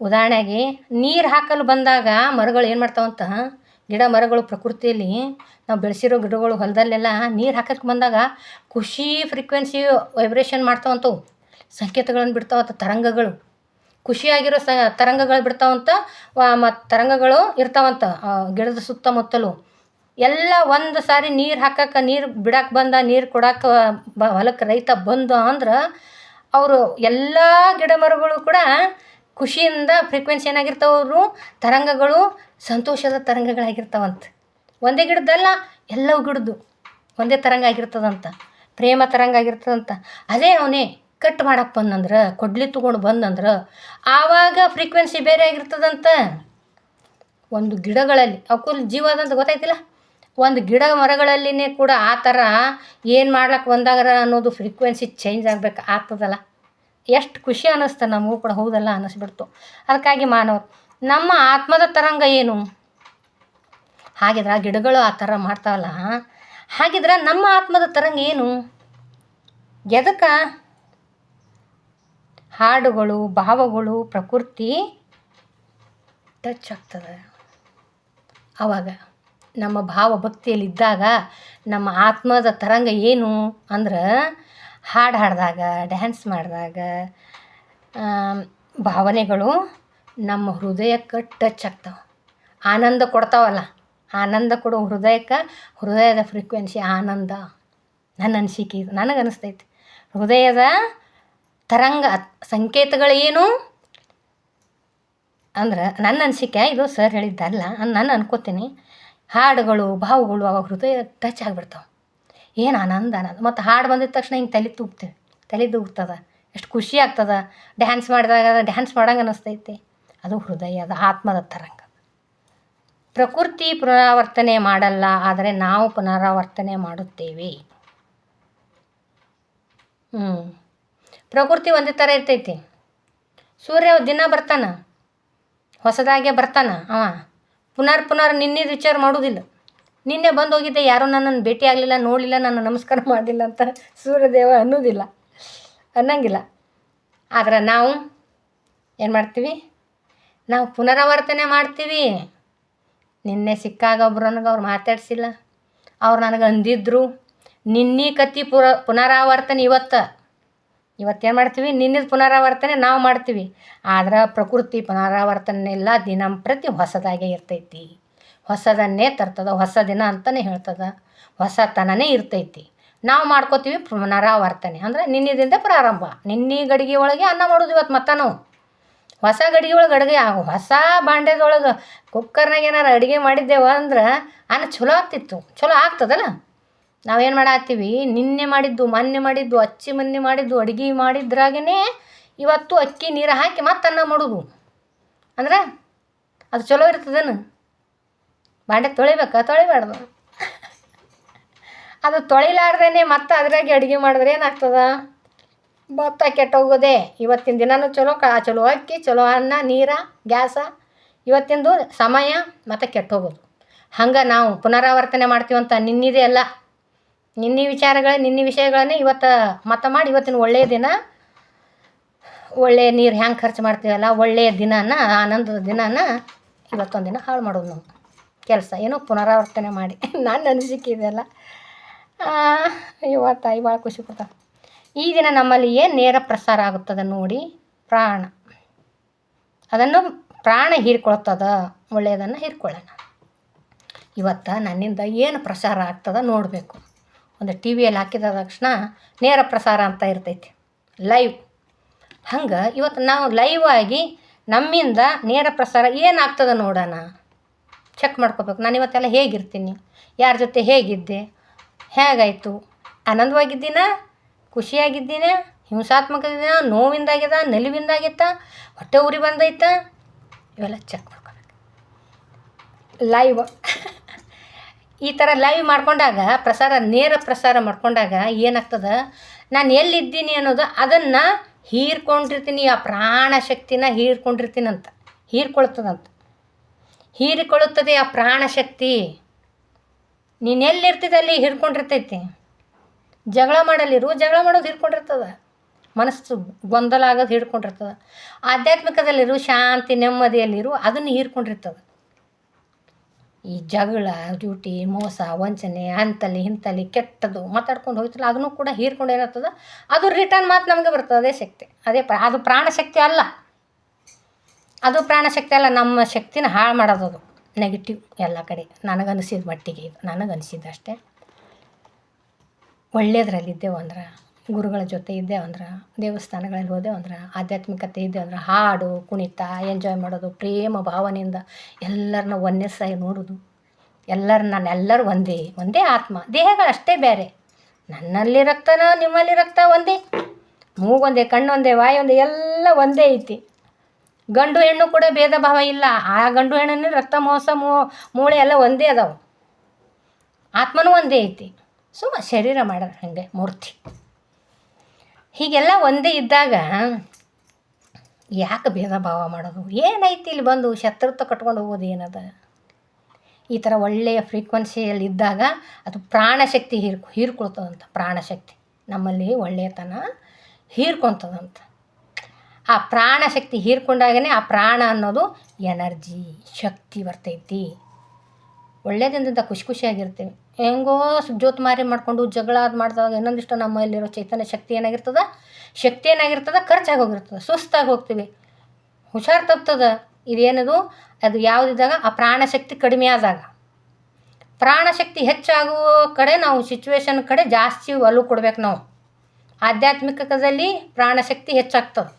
ಉದಾಹರಣೆಗೆ ನೀರು ಹಾಕಲು ಬಂದಾಗ ಮರಗಳು ಏನು ಮಾಡ್ತಾವಂತ, ಗಿಡ ಮರಗಳು ಪ್ರಕೃತಿಯಲ್ಲಿ ನಾವು ಬೆಳೆಸಿರೋ ಗಿಡಗಳು ಹೊಲದಲ್ಲೆಲ್ಲ ನೀರು ಹಾಕಕ್ಕೆ ಬಂದಾಗ ಖುಷಿ ಫ್ರೀಕ್ವೆನ್ಸಿ ವೈಬ್ರೇಷನ್ ಮಾಡ್ತಾವಂತವು, ಸಂಕೇತಗಳನ್ನು ಬಿಡ್ತಾವಂತ, ತರಂಗಗಳು ಖುಷಿಯಾಗಿರೋ ತರಂಗಗಳು ಬಿಡ್ತಾವಂತ. ಮತ್ತು ತರಂಗಗಳು ಇರ್ತಾವಂತ ಗಿಡದ ಸುತ್ತಮುತ್ತಲು ಎಲ್ಲ. ಒಂದು ಸಾರಿ ನೀರು ಹಾಕಕ್ಕೆ, ನೀರು ಬಿಡಕ್ಕೆ ಬಂದ, ನೀರು ಕೊಡಕ್ಕೆ ಹೊಲಕ್ಕೆ ರೈತ ಬಂದ ಅಂದ್ರೆ ಅವರು ಎಲ್ಲ ಗಿಡ ಮರಗಳು ಕೂಡ ಖುಷಿಯಿಂದ ಫ್ರೀಕ್ವೆನ್ಸಿ ಏನಾಗಿರ್ತಾವ್ರು, ತರಂಗಗಳು ಸಂತೋಷದ ತರಂಗಗಳಾಗಿರ್ತಾವಂತ. ಒಂದೇ ಗಿಡದಲ್ಲ, ಎಲ್ಲವೂ ಗಿಡದ್ದು ಒಂದೇ ತರಂಗ ಆಗಿರ್ತದಂತ, ಪ್ರೇಮ ತರಂಗ ಆಗಿರ್ತದಂತ. ಅದೇ ಅವನೇ ಕಟ್ ಮಾಡಕ್ಕೆ ಬಂದಂದ್ರೆ, ಕೊಡ್ಲಿ ತೊಗೊಂಡು ಬಂದಂದ್ರೆ ಆವಾಗ ಫ್ರೀಕ್ವೆನ್ಸಿ ಬೇರೆ ಆಗಿರ್ತದಂತ. ಒಂದು ಗಿಡಗಳಲ್ಲಿ ಅವಕ್ಕೂ ಜೀವ ಅದಂತ ಗೊತ್ತಾಯ್ತಿಲ್ಲ. ಒಂದು ಗಿಡ ಮರಗಳಲ್ಲಿನೇ ಕೂಡ ಆ ಥರ ಏನು ಮಾಡ್ಲಿಕ್ಕೆ ಬಂದಾಗ ಅನ್ನೋದು ಫ್ರೀಕ್ವೆನ್ಸಿ ಚೇಂಜ್ ಆಗ್ತದಲ್ಲ, ಎಷ್ಟು ಖುಷಿ ಅನ್ನಿಸ್ತ ನಮಗೂ ಕೂಡ, ಹೌದಲ್ಲ ಅನ್ನಿಸ್ಬಿಡ್ತು. ಅದಕ್ಕಾಗಿ ನಮ್ಮ ಆತ್ಮದ ತರಂಗ ಏನು, ಹಾಗಿದ್ರೆ ಗಿಡಗಳು ಆ ಥರ ಮಾಡ್ತಾವಲ್ಲ, ಹಾಗಿದ್ರೆ ನಮ್ಮ ಆತ್ಮದ ತರಂಗ ಏನು, ಎದಕ್ಕೆ ಹಾಡುಗಳು, ಭಾವಗಳು, ಪ್ರಕೃತಿ ಟಚ್ ಆಗ್ತದೆ. ಆವಾಗ ನಮ್ಮ ಭಾವ ಭಕ್ತಿಯಲ್ಲಿದ್ದಾಗ ನಮ್ಮ ಆತ್ಮದ ತರಂಗ ಏನು ಅಂದ್ರೆ, ಹಾಡು ಹಾಡಿದಾಗ, ಡ್ಯಾನ್ಸ್ ಮಾಡಿದಾಗ ಭಾವನೆಗಳು ನಮ್ಮ ಹೃದಯಕ್ಕೆ ಟಚ್ ಆಗ್ತಾವೆ, ಆನಂದ ಕೊಡ್ತಾವಲ್ಲ. ಆನಂದ ಕೊಡೋ ಹೃದಯದ ಫ್ರೀಕ್ವೆನ್ಸಿ ಆನಂದ. ನನ್ನ ಅನಿಸಿಕೆ ಇದು, ನನಗನ್ನಿಸ್ತೈತಿ. ಹೃದಯದ ತರಂಗ ಸಂಕೇತಗಳೇನು ಅಂದ್ರೆ ನನ್ನ ಅನಿಸಿಕೆ ಇದು, ಸರ್ ಹೇಳಿದ್ದಲ್ಲ ನಾನು ಅನ್ಕೋತೀನಿ. ಹಾಡುಗಳು, ಭಾವಗಳು ಅವಾಗ ಹೃದಯ ಟಚ್ ಆಗಿಬಿಡ್ತಾವೆ. ಏನು ಆನಂದ. ಮತ್ತು ಹಾಡು ಬಂದಿದ ತಕ್ಷಣ ಹಿಂಗೆ ತಲೆ ತೂಗ್ತದೆ, ಎಷ್ಟು ಖುಷಿ ಆಗ್ತದೆ. ಡ್ಯಾನ್ಸ್ ಮಾಡಿದಾಗ ಡ್ಯಾನ್ಸ್ ಮಾಡಂಗೆ ಅನ್ನಿಸ್ತೈತಿ. ಅದು ಹೃದಯದ ಆತ್ಮದ ತರಂಗ. ಪ್ರಕೃತಿ ಪುನರಾವರ್ತನೆ ಮಾಡಲ್ಲ, ಆದರೆ ನಾವು ಪುನರಾವರ್ತನೆ ಮಾಡುತ್ತೇವೆ. ಪ್ರಕೃತಿ ಒಂದೇ ಥರ ಇರ್ತೈತಿ. ಸೂರ್ಯ ದಿನ ಬರ್ತಾನೆ, ಹೊಸದಾಗೆ ಬರ್ತಾನೆ. ಅವ ಪುನರ್ ನಿನ್ನೆದು ವಿಚಾರ ಮಾಡೋದಿಲ್ಲ. ನಿನ್ನೆ ಬಂದು ಹೋಗಿದ್ದೆ, ಯಾರೂ ನನ್ನನ್ನು ಭೇಟಿ ಆಗಲಿಲ್ಲ, ನೋಡಲಿಲ್ಲ, ನನ್ನ ನಮಸ್ಕಾರ ಮಾಡಲಿಲ್ಲ ಅಂತ ಸೂರ್ಯದೇವ ಅನ್ನಂಗಿಲ್ಲ. ಆದರೆ ನಾವು ಏನು ಮಾಡ್ತೀವಿ, ನಾವು ಪುನರಾವರ್ತನೆ ಮಾಡ್ತೀವಿ. ನಿನ್ನೆ ಸಿಕ್ಕಾಗ ಒಬ್ರು ಅವ್ರು ಮಾತಾಡ್ಸಿಲ್ಲ, ಅವ್ರು ನನಗೆ ಅಂದಿದ್ರು. ನಿನ್ನೆ ಕತ್ತಿ ಪುನರಾವರ್ತನೆ ಇವತ್ತೇನು ಮಾಡ್ತೀವಿ, ನಿನ್ನೆದು ಪುನರಾವರ್ತನೆ ನಾವು ಮಾಡ್ತೀವಿ. ಆದ್ರೆ ಪ್ರಕೃತಿ ಪುನರಾವರ್ತನೆ ಇಲ್ಲ, ದಿನಂಪ್ರತಿ ಹೊಸದಾಗೆ ಇರ್ತೈತಿ, ಹೊಸದನ್ನೇ ತರ್ತದೆ. ಹೊಸ ದಿನ ಅಂತಲೇ ಹೇಳ್ತದೆ, ಹೊಸತನನೇ ಇರ್ತೈತಿ. ನಾವು ಮಾಡ್ಕೋತೀವಿ ಪುನರಾವರ್ತನೆ ಅಂದರೆ ನಿನ್ನೆದಿಂದ ಪ್ರಾರಂಭ. ನಿನ್ನೆ ಗಡಿಗೆ ಒಳಗೆ ಅನ್ನ ಮಾಡೋದು ಇವತ್ತು ಮತ್ತೆ ನಾವು ಹೊಸ ಗಡಿಗೆ ಒಳಗೆ ಅಡುಗೆ, ಹೊಸ ಬಾಂಡ್ಯದೊಳಗೆ ಕುಕ್ಕರ್ನಾಗ ಏನಾರು ಅಡುಗೆ ಮಾಡಿದ್ದೇವ ಅಂದ್ರೆ ಅನ್ನ ಚಲೋ ಆಗ್ತಿತ್ತು, ಚಲೋ ಆಗ್ತದಲ್ಲ. ನಾವೇನು ಮಾಡತ್ತೀವಿ, ನಿನ್ನೆ ಮಾಡಿದ್ದು, ಮೊನ್ನೆ ಮಾಡಿದ್ದು, ಮೊನ್ನೆ ಮಾಡಿದ್ದು ಅಡುಗೆ ಮಾಡಿದ್ರಾಗೇ ಇವತ್ತು ಅಕ್ಕಿ ನೀರು ಹಾಕಿ ಮತ್ತೆ ಅನ್ನ ಮಾಡೋದು. ಅಂದ್ರೆ ಅದು ಚಲೋ ಇರ್ತದೇನು? ಬಾಂಡೆ ತೊಳಿಬಾರ್ದು. ಅದು ತೊಳಿಲಾರ್ದೇ ಮತ್ತೆ ಅದ್ರಾಗೆ ಅಡುಗೆ ಮಾಡಿದ್ರೆ ಏನಾಗ್ತದೆ? ಭತ್ತ ಕೆಟ್ಟೋಗೋದೆ. ಇವತ್ತಿನ ದಿನನೂ ಚಲೋ ಅಕ್ಕಿ, ಚಲೋ ಅನ್ನ, ನೀರು, ಗ್ಯಾಸ, ಇವತ್ತಿಂದು ಸಮಯ ಮತ್ತು ಕೆಟ್ಟೋಗೋದು. ಹಂಗೆ ನಾವು ಪುನರಾವರ್ತನೆ ಮಾಡ್ತೀವಂತ ನಿನ್ನಿದೆ ಅಲ್ಲ, ನಿನ್ನೆ ವಿಷಯಗಳನ್ನೇ ಇವತ್ತು ಮಾಡಿ ಇವತ್ತಿನ ಒಳ್ಳೆಯ ದಿನ, ಒಳ್ಳೆಯ ನೀರು ಹೆಂಗೆ ಖರ್ಚು ಮಾಡ್ತೀವಲ್ಲ, ಒಳ್ಳೆಯ ದಿನನ, ಆನಂದದ ದಿನನ ಇವತ್ತೊಂದು ದಿನ ಹಾಳು ಮಾಡೋದು ನಾವು ಕೆಲಸ. ಏನೋ ಪುನರಾವರ್ತನೆ ಮಾಡಿ ನನ್ನ ಅನಿಸಿಕೆ ಇದೆಯಲ್ಲ. ತಾಯಿ ಭಾಳ ಖುಷಿ ಕೊಡ್ತಾರೆ. ಈ ದಿನ ನಮ್ಮಲ್ಲಿ ಏನು ನೇರ ಪ್ರಸಾರ ಆಗುತ್ತದೆ ನೋಡಿ, ಅದನ್ನು ಪ್ರಾಣ ಹೀರ್ಕೊಳ್ತದ, ಒಳ್ಳೆಯದನ್ನು ಹೀರ್ಕೊಳ್ಳೋಣ. ಇವತ್ತು ನನ್ನಿಂದ ಏನು ಪ್ರಸಾರ ಆಗ್ತದೆ ನೋಡಬೇಕು. ಒಂದು ಟಿ ವಿಯಲ್ಲಿ ಹಾಕಿದ ತಕ್ಷಣ ನೇರ ಪ್ರಸಾರ ಅಂತ ಇರ್ತೈತಿ, ಲೈವ್. ಹಂಗೆ ಇವತ್ತು ನಾವು ಲೈವ್ ಆಗಿ ನಮ್ಮಿಂದ ನೇರ ಪ್ರಸಾರ ಏನಾಗ್ತದೆ ನೋಡೋಣ, ಚೆಕ್ ಮಾಡ್ಕೋಬೇಕು. ನಾನು ಇವತ್ತೆಲ್ಲ ಹೇಗಿರ್ತೀನಿ, ಯಾರ ಜೊತೆ ಹೇಗಿದ್ದೆ, ಹೇಗಾಯಿತು, ಆನಂದವಾಗಿದ್ದೀನ, ಖುಷಿಯಾಗಿದ್ದೀನ, ಹಿಂಸಾತ್ಮಕದಿನ, ನೋವಿಂದಾಗ್ಯದ, ನಲಿವಿಂದಾಗಿತ್ತ, ಹೊಟ್ಟೆ ಉರಿ ಬಂದೈತ, ಇವೆಲ್ಲ ಚೆಕ್ ಮಾಡ್ಕೋಬೇಕು. ಲೈವ್ ಈ ಥರ ಲೈವ್ ಮಾಡ್ಕೊಂಡಾಗ, ನೇರ ಪ್ರಸಾರ ಮಾಡ್ಕೊಂಡಾಗ ಏನಾಗ್ತದೆ, ನಾನು ಎಲ್ಲಿದ್ದೀನಿ ಅನ್ನೋದು ಅದನ್ನು ಹೀರ್ಕೊಂಡಿರ್ತೀನಿ. ಆ ಪ್ರಾಣ ಶಕ್ತಿನ ಹೀರಿಕೊಳ್ಳುತ್ತದೆ ಆ ಪ್ರಾಣಶಕ್ತಿ. ನೀನು ಎಲ್ಲಿರ್ತಿದ್ದೆ ಅಲ್ಲಿ ಹೀರ್ಕೊಂಡಿರ್ತೈತಿ. ಜಗಳ ಮಾಡೋದು ಹೀರ್ಕೊಂಡಿರ್ತದೆ. ಮನಸ್ಸು ಗೊಂದಲ ಆಗೋದು ಹಿಡ್ಕೊಂಡಿರ್ತದೆ. ಆಧ್ಯಾತ್ಮಿಕದಲ್ಲಿರು, ಶಾಂತಿ ನೆಮ್ಮದಿಯಲ್ಲಿರು, ಅದನ್ನು ಹೀರ್ಕೊಂಡಿರ್ತದೆ. ಈ ಜಗಳ, ಡ್ಯೂಟಿ, ಮೋಸ, ವಂಚನೆ, ಇಂತಲ್ಲಿ ಕೆಟ್ಟದು ಮಾತಾಡ್ಕೊಂಡು ಹೋಗ್ತಲ್ಲ, ಅದನ್ನು ಕೂಡ ಹೀರ್ಕೊಂಡು ಏನಾಗ್ತದೆ, ಅದು ರಿಟರ್ನ್ ಮಾತು ನಮಗೆ ಬರ್ತದೆ. ಅದೇ ಶಕ್ತಿ, ಅದು ಪ್ರಾಣಶಕ್ತಿ ಅಲ್ಲ. ನಮ್ಮ ಶಕ್ತಿನ ಹಾಳು ಮಾಡೋದು, ಅದು ನೆಗೆಟಿವ್ ಎಲ್ಲ ಕಡೆ. ನನಗನ್ನಿಸಿದ ಮಟ್ಟಿಗೆ ಇದು ನನಗನ್ನಿಸಿದ್ದಷ್ಟೇ. ಒಳ್ಳೆಯದ್ರಲ್ಲಿದ್ದೇವೆ ಅಂದ್ರೆ, ಗುರುಗಳ ಜೊತೆ ಇದ್ದೇವೆ ಅಂದ್ರೆ, ದೇವಸ್ಥಾನಗಳಲ್ಲಿ ಹೋದೆವು ಅಂದ್ರೆ, ಆಧ್ಯಾತ್ಮಿಕತೆ ಇದ್ದೇವೆ ಅಂದ್ರೆ, ಹಾಡು ಕುಣಿತ ಎಂಜಾಯ್ ಮಾಡೋದು, ಪ್ರೇಮ ಭಾವನೆಯಿಂದ ಎಲ್ಲರನ್ನ ಒಂದೇ ನೋಡೋದು. ಎಲ್ಲರೂ ಒಂದೇ ಆತ್ಮ, ದೇಹಗಳಷ್ಟೇ ಬೇರೆ. ನನ್ನಲ್ಲಿ ರಕ್ತನ, ನಿಮ್ಮಲ್ಲಿ ರಕ್ತ ಒಂದೇ, ಮೂಗೊಂದೇ, ಕಣ್ಣೊಂದೇ, ವಾಯೊಂದೇ, ಎಲ್ಲ ಒಂದೇ ಐತಿ. ಗಂಡು ಹೆಣ್ಣು ಕೂಡ ಭೇದ ಭಾವ ಇಲ್ಲ. ಆ ಗಂಡು ಹೆಣ್ಣಲ್ಲಿ ರಕ್ತ, ಮೂಳೆ ಎಲ್ಲ ಒಂದೇ ಅದಾವೆ. ಆತ್ಮನೂ ಒಂದೇ ಐತಿ. ಶರೀರ ಮಾಡೋದು ಹಾಗೆ ಮೂರ್ತಿ. ಹೀಗೆಲ್ಲ ಒಂದೇ ಇದ್ದಾಗ ಯಾಕೆ ಭೇದ ಭಾವ ಮಾಡೋದು? ಏನೈತಿ ಇಲ್ಲಿ ಬಂದು ಶತ್ರುತ್ವ ಕಟ್ಕೊಂಡು ಹೋಗೋದು ಏನದ? ಈ ಥರ ಒಳ್ಳೆಯ ಫ್ರೀಕ್ವೆನ್ಸಿಯಲ್ಲಿ ಇದ್ದಾಗ ಅದು ಪ್ರಾಣಶಕ್ತಿ ಹೀರ್ಕೊಳ್ತದಂತ. ಪ್ರಾಣಶಕ್ತಿ ನಮ್ಮಲ್ಲಿ ಒಳ್ಳೆಯತನ ಹೀರ್ಕೊಳ್ತದಂತ. ಆ ಪ್ರಾಣಶಕ್ತಿ ಹೀರ್ಕೊಂಡಾಗೇ ಆ ಪ್ರಾಣ ಅನ್ನೋದು ಎನರ್ಜಿ, ಶಕ್ತಿ ಬರ್ತೈತಿ. ಒಳ್ಳೆಯದಿಂದ ಖುಷಿಯಾಗಿರ್ತೀವಿ. ಹೆಂಗೋ ಜೋತ್ ಮಾರಿ ಮಾಡಿಕೊಂಡು ಜಗಳ ಮಾಡಿದಾಗ ಇನ್ನೊಂದಿಷ್ಟು ನಮ್ಮಲ್ಲಿರೋ ಚೈತನ್ಯ ಶಕ್ತಿ ಏನಾಗಿರ್ತದೆ, ಖರ್ಚಾಗೋಗಿರ್ತದೆ, ಸುಸ್ತಾಗಿ ಹೋಗ್ತೀವಿ, ಹುಷಾರು ತಪ್ತದೆ. ಇದೇನದು, ಅದು ಯಾವುದಿದ್ದಾಗ ಆ ಪ್ರಾಣಶಕ್ತಿ ಕಡಿಮೆ ಆದಾಗ. ಪ್ರಾಣಶಕ್ತಿ ಹೆಚ್ಚಾಗುವ ಕಡೆ ನಾವು ಸಿಚುವೇಶನ್ ಕಡೆ ಜಾಸ್ತಿ ಒಲವು ಕೊಡ್ಬೇಕು ನಾವು. ಆಧ್ಯಾತ್ಮಿಕದಲ್ಲಿ ಪ್ರಾಣಶಕ್ತಿ ಹೆಚ್ಚಾಗ್ತದೆ,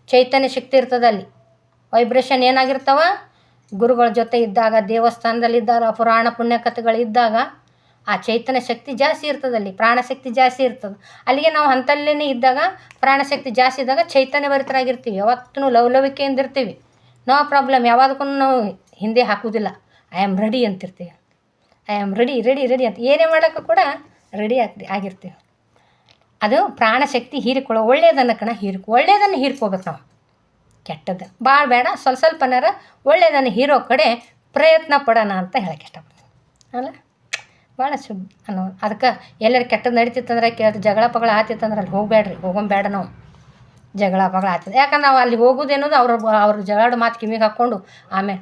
ಚೈತನ್ಯ ಶಕ್ತಿ ಇರ್ತದೆ. ಅಲ್ಲಿ ವೈಬ್ರೇಷನ್ ಏನಾಗಿರ್ತಾವ, ಗುರುಗಳ ಜೊತೆ ಇದ್ದಾಗ, ದೇವಸ್ಥಾನದಲ್ಲಿದ್ದಾಗ, ಪುರಾಣ ಪುಣ್ಯಕಥೆಗಳಿದ್ದಾಗ ಆ ಚೈತನ್ಯ ಶಕ್ತಿ ಜಾಸ್ತಿ ಇರ್ತದೆ. ಅಲ್ಲಿ ಪ್ರಾಣಶಕ್ತಿ ಜಾಸ್ತಿ ಇರ್ತದೆ. ಅಲ್ಲಿಗೆ ನಾವು ಅಂತಲ್ಲೇ ಇದ್ದಾಗ, ಪ್ರಾಣಶಕ್ತಿ ಜಾಸ್ತಿ ಇದ್ದಾಗ ಚೈತನ್ಯ ಭರಿತರಾಗಿರ್ತೀವಿ. ಯಾವತ್ತೂ ಲವಲವಿಕೆಯಿಂದ ಇರ್ತೀವಿ. No problem. ಯಾವುದಕ್ಕೂ ನಾವು ಹಿಂದೆ ಹಾಕೋದಿಲ್ಲ. ಐ ಆಮ್ ರೆಡಿ ಅಂತಿರ್ತೀವಿ. ಐ ಆಮ್ ರೆಡಿ ಅಂತ ಏನೇ ಮಾಡೋಕ್ಕೂ ಕೂಡ ರೆಡಿ ಆಗಿರ್ತೀವಿ. ಅದು ಪ್ರಾಣಶಕ್ತಿ ಹೀರಿಕೊಳ್ಳೋ ಒಳ್ಳೆಯದನ್ನು ಹೀರ್ಕೋಬೇಕು ನಾವು. ಕೆಟ್ಟದ್ದು ಭಾಳ ಬೇಡ, ಸ್ವಲ್ಪನಾರ ಒಳ್ಳೆಯದನ್ನು ಹೀರೋ ಕಡೆ ಪ್ರಯತ್ನ ಪಡೋಣ ಅಂತ ಹೇಳಕ್ಕೆ ಇಷ್ಟಪಡ್ತೀನಿ ಅಲ್ಲ. ಭಾಳ ಶುಭ ಅನ್ನೋದು. ಅದಕ್ಕೆ ಎಲ್ಲರೂ ಕೆಟ್ಟದ್ದು ನಡೀತಿತ್ತಂದ್ರೆ, ಜಗಳ ಪಗಳ ಆತಿತ್ತಂದ್ರೆ ಅಲ್ಲಿ ಹೋಗೋಂಬೇಡ ನಾವು. ಜಗಳ ಪಗಳ ಆಗ್ತದೆ. ಯಾಕಂದ್ರೆ ನಾವು ಅಲ್ಲಿ ಹೋಗೋದೇನೋದು ಅವ್ರ ಜಗಳ ಮಾತು ಕಿವಿಗೆ ಹಾಕ್ಕೊಂಡು ಆಮೇಲೆ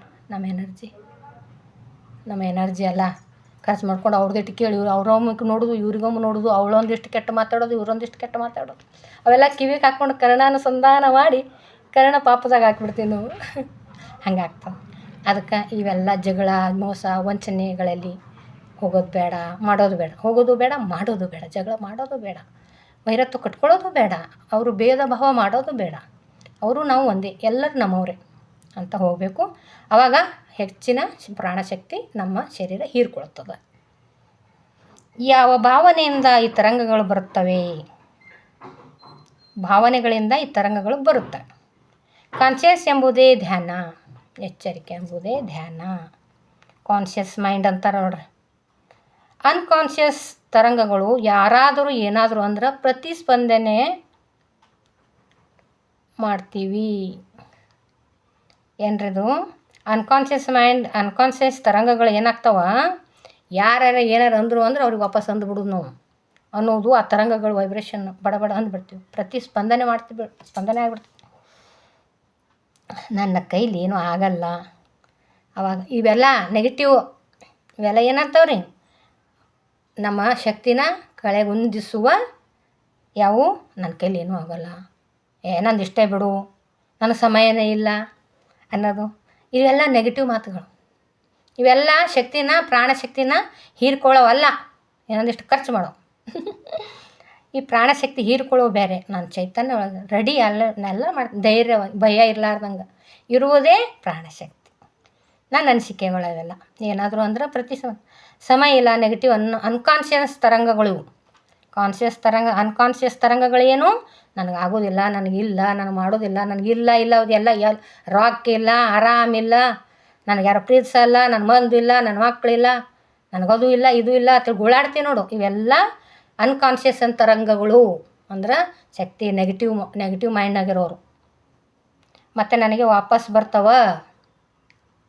ನಮ್ಮ ಎನರ್ಜಿ ಎಲ್ಲ ಖರ್ಚು ಮಾಡ್ಕೊಂಡು ಅವ್ರದ್ದಿಟ್ಟು ಕೇಳಿ ಅವ್ರೊಮ್ಮೆ ನೋಡೋದು, ಇವ್ರಿಗೊಮ್ಮೆ ನೋಡೋದು, ಅವಳೊಂದಿಷ್ಟು ಕೆಟ್ಟ ಮಾತಾಡೋದು, ಇವರೊಂದಿಷ್ಟು ಕೆಟ್ಟ ಮಾತಾಡೋದು, ಅವೆಲ್ಲ ಕಿವಿಗೆ ಹಾಕ್ಕೊಂಡು ಕರ್ಣಾನುಸಂಧಾನ ಮಾಡಿ ಪಾಪದಾಗ ಹಾಕ್ಬಿಡ್ತೀವಿ ನಾವು. ಹಂಗಾಗ್ತದೆ. ಅದಕ್ಕೆ ಇವೆಲ್ಲ ಜಗಳ, ಮೋಸ, ವಂಚನೆಗಳಲ್ಲಿ ಹೋಗೋದು ಬೇಡ, ಮಾಡೋದು ಬೇಡ, ಜಗಳ ಮಾಡೋದು ಬೇಡ, ವೈರತ್ವ ಕಟ್ಕೊಳ್ಳೋದು ಬೇಡ, ಅವರು ಭೇದ ಭಾವ ಮಾಡೋದು ಬೇಡ. ಅವರು ನಾವು ಒಂದೇ, ಎಲ್ಲರೂ ನಮ್ಮವರೇ ಅಂತ ಹೋಗಬೇಕು. ಆವಾಗ ಹೆಚ್ಚಿನ ಪ್ರಾಣಶಕ್ತಿ ನಮ್ಮ ಶರೀರ ಹೀರ್ಕೊಳ್ತದೆ. ಯಾವ ಭಾವನೆಯಿಂದ ಈ ತರಂಗಗಳು ಬರುತ್ತವೆ? ಭಾವನೆಗಳಿಂದ ಈ ತರಂಗಗಳು ಬರುತ್ತವೆ. ಕಾನ್ಷಿಯಸ್ ಎಂಬುದೇ ಧ್ಯಾನ. ಎಚ್ಚರಿಕೆ ಎಂಬುದೇ ಧ್ಯಾನ. ಕಾನ್ಷಿಯಸ್ ಮೈಂಡ್ ಅಂತಾರೆ ನೋಡ್ರಿ. ಅನ್ಕಾನ್ಷಿಯಸ್ ತರಂಗಗಳು ಯಾರಾದರೂ ಏನಾದರೂ ಅಂದ್ರೆ ಪ್ರತಿಸ್ಪಂದನೆ ಮಾಡ್ತೀವಿ. ಏನ್ರಿದು ಅನ್ಕಾನ್ಷಿಯಸ್ ಮೈಂಡ್, ಅನ್ಕಾನ್ಷಿಯಸ್ ತರಂಗಗಳು ಏನಾಗ್ತಾವ, ಯಾರ್ಯಾರು ಏನಾರು ಅಂದರು ಅಂದ್ರೆ ಅವ್ರಿಗೆ ವಾಪಸ್ ಅಂದ್ಬಿಡೋದು ನಾವು ಅನ್ನೋದು. ಆ ತರಂಗಗಳು ವೈಬ್ರೇಷನ್ ಬಡ ಅಂದ್ಬಿಡ್ತೀವಿ, ಪ್ರತಿಸ್ಪಂದನೆ ಮಾಡ್ತೀವಿ, ಸ್ಪಂದನೆ ಆಗಿಬಿಡ್ತೀವಿ. ನನ್ನ ಕೈಲಿ ಏನೂ ಆಗಲ್ಲ ಅವಾಗ. ಇವೆಲ್ಲ ನೆಗೆಟಿವ್, ಇವೆಲ್ಲ ಏನಂತವ್ರಿ, ನಮ್ಮ ಶಕ್ತಿನ ಕಳೆಗುಂದಿಸುವ ಯಾವು. ನನ್ನ ಕೈಲಿ ಏನೂ ಆಗೋಲ್ಲ, ನಂದು ಇಷ್ಟೇ ಬಿಡು, ನನಗೆ ಸಮಯನೇ ಇಲ್ಲ ಅನ್ನೋದು, ಇವೆಲ್ಲ ನೆಗೆಟಿವ್ ಮಾತುಗಳು. ಇವೆಲ್ಲ ಶಕ್ತಿನ, ಪ್ರಾಣಶಕ್ತಿನ ಹೀರ್ಕೊಳ್ಳೋವಲ್ಲ, ಏನೊಂದಿಷ್ಟು ಖರ್ಚು ಮಾಡೋ. ಈ ಪ್ರಾಣಶಕ್ತಿ ಹೀರ್ಕೊಳ್ಳೋ ಬೇರೆ. ನಾನು ಚೈತನ್ಯ ಒಳಗೆ ರೆಡಿ ಎಲ್ಲ ಮಾಡಿ ಧೈರ್ಯವಾಗಿ ಭಯ ಇರಲಾರ್ದಂಗೆ ಇರುವುದೇ ಪ್ರಾಣಶಕ್ತಿ. ನನ್ನ ಅನಿಸಿಕೆಗಳವೆಲ್ಲ ಏನಾದರೂ ಅಂದ್ರೆ ಸಮಯ ಇಲ್ಲ. ನೆಗೆಟಿವ್ ಅನ್ಕಾನ್ಷಿಯಸ್ ತರಂಗಗಳು ಇವು. ಅನ್ಕಾನ್ಷಿಯಸ್ ತರಂಗಗಳೇನು, ನನಗಾಗೋದಿಲ್ಲ, ನನಗಿಲ್ಲ, ನಾನು ಮಾಡೋದಿಲ್ಲ, ನನಗಿಲ್ಲ ಅದೆಲ್ಲ ರಾಕ್ ಇಲ್ಲ, ಆರಾಮಿಲ್ಲ, ನನಗೆ ಯಾರು ಪ್ರೀತಿಸಲ್ಲ, ನನ್ನ ಮಂದಿಲ್ಲ, ನನ್ನ ಮಕ್ಕಳಿಲ್ಲ, ನನಗದು ಇಲ್ಲ, ಇದು ಇಲ್ಲ ಅಂತ ಗೋಳಾಡ್ತೀವಿ ನೋಡು. ಇವೆಲ್ಲ ಅನ್ಕಾನ್ಷಿಯಸ್ ತರಂಗಗಳು ಅಂದ್ರೆ ಶಕ್ತಿ ನೆಗೆಟಿವ್ ಮೈಂಡ್ನಾಗಿರೋರು. ಮತ್ತು ನನಗೆ ವಾಪಸ್ ಬರ್ತಾವ.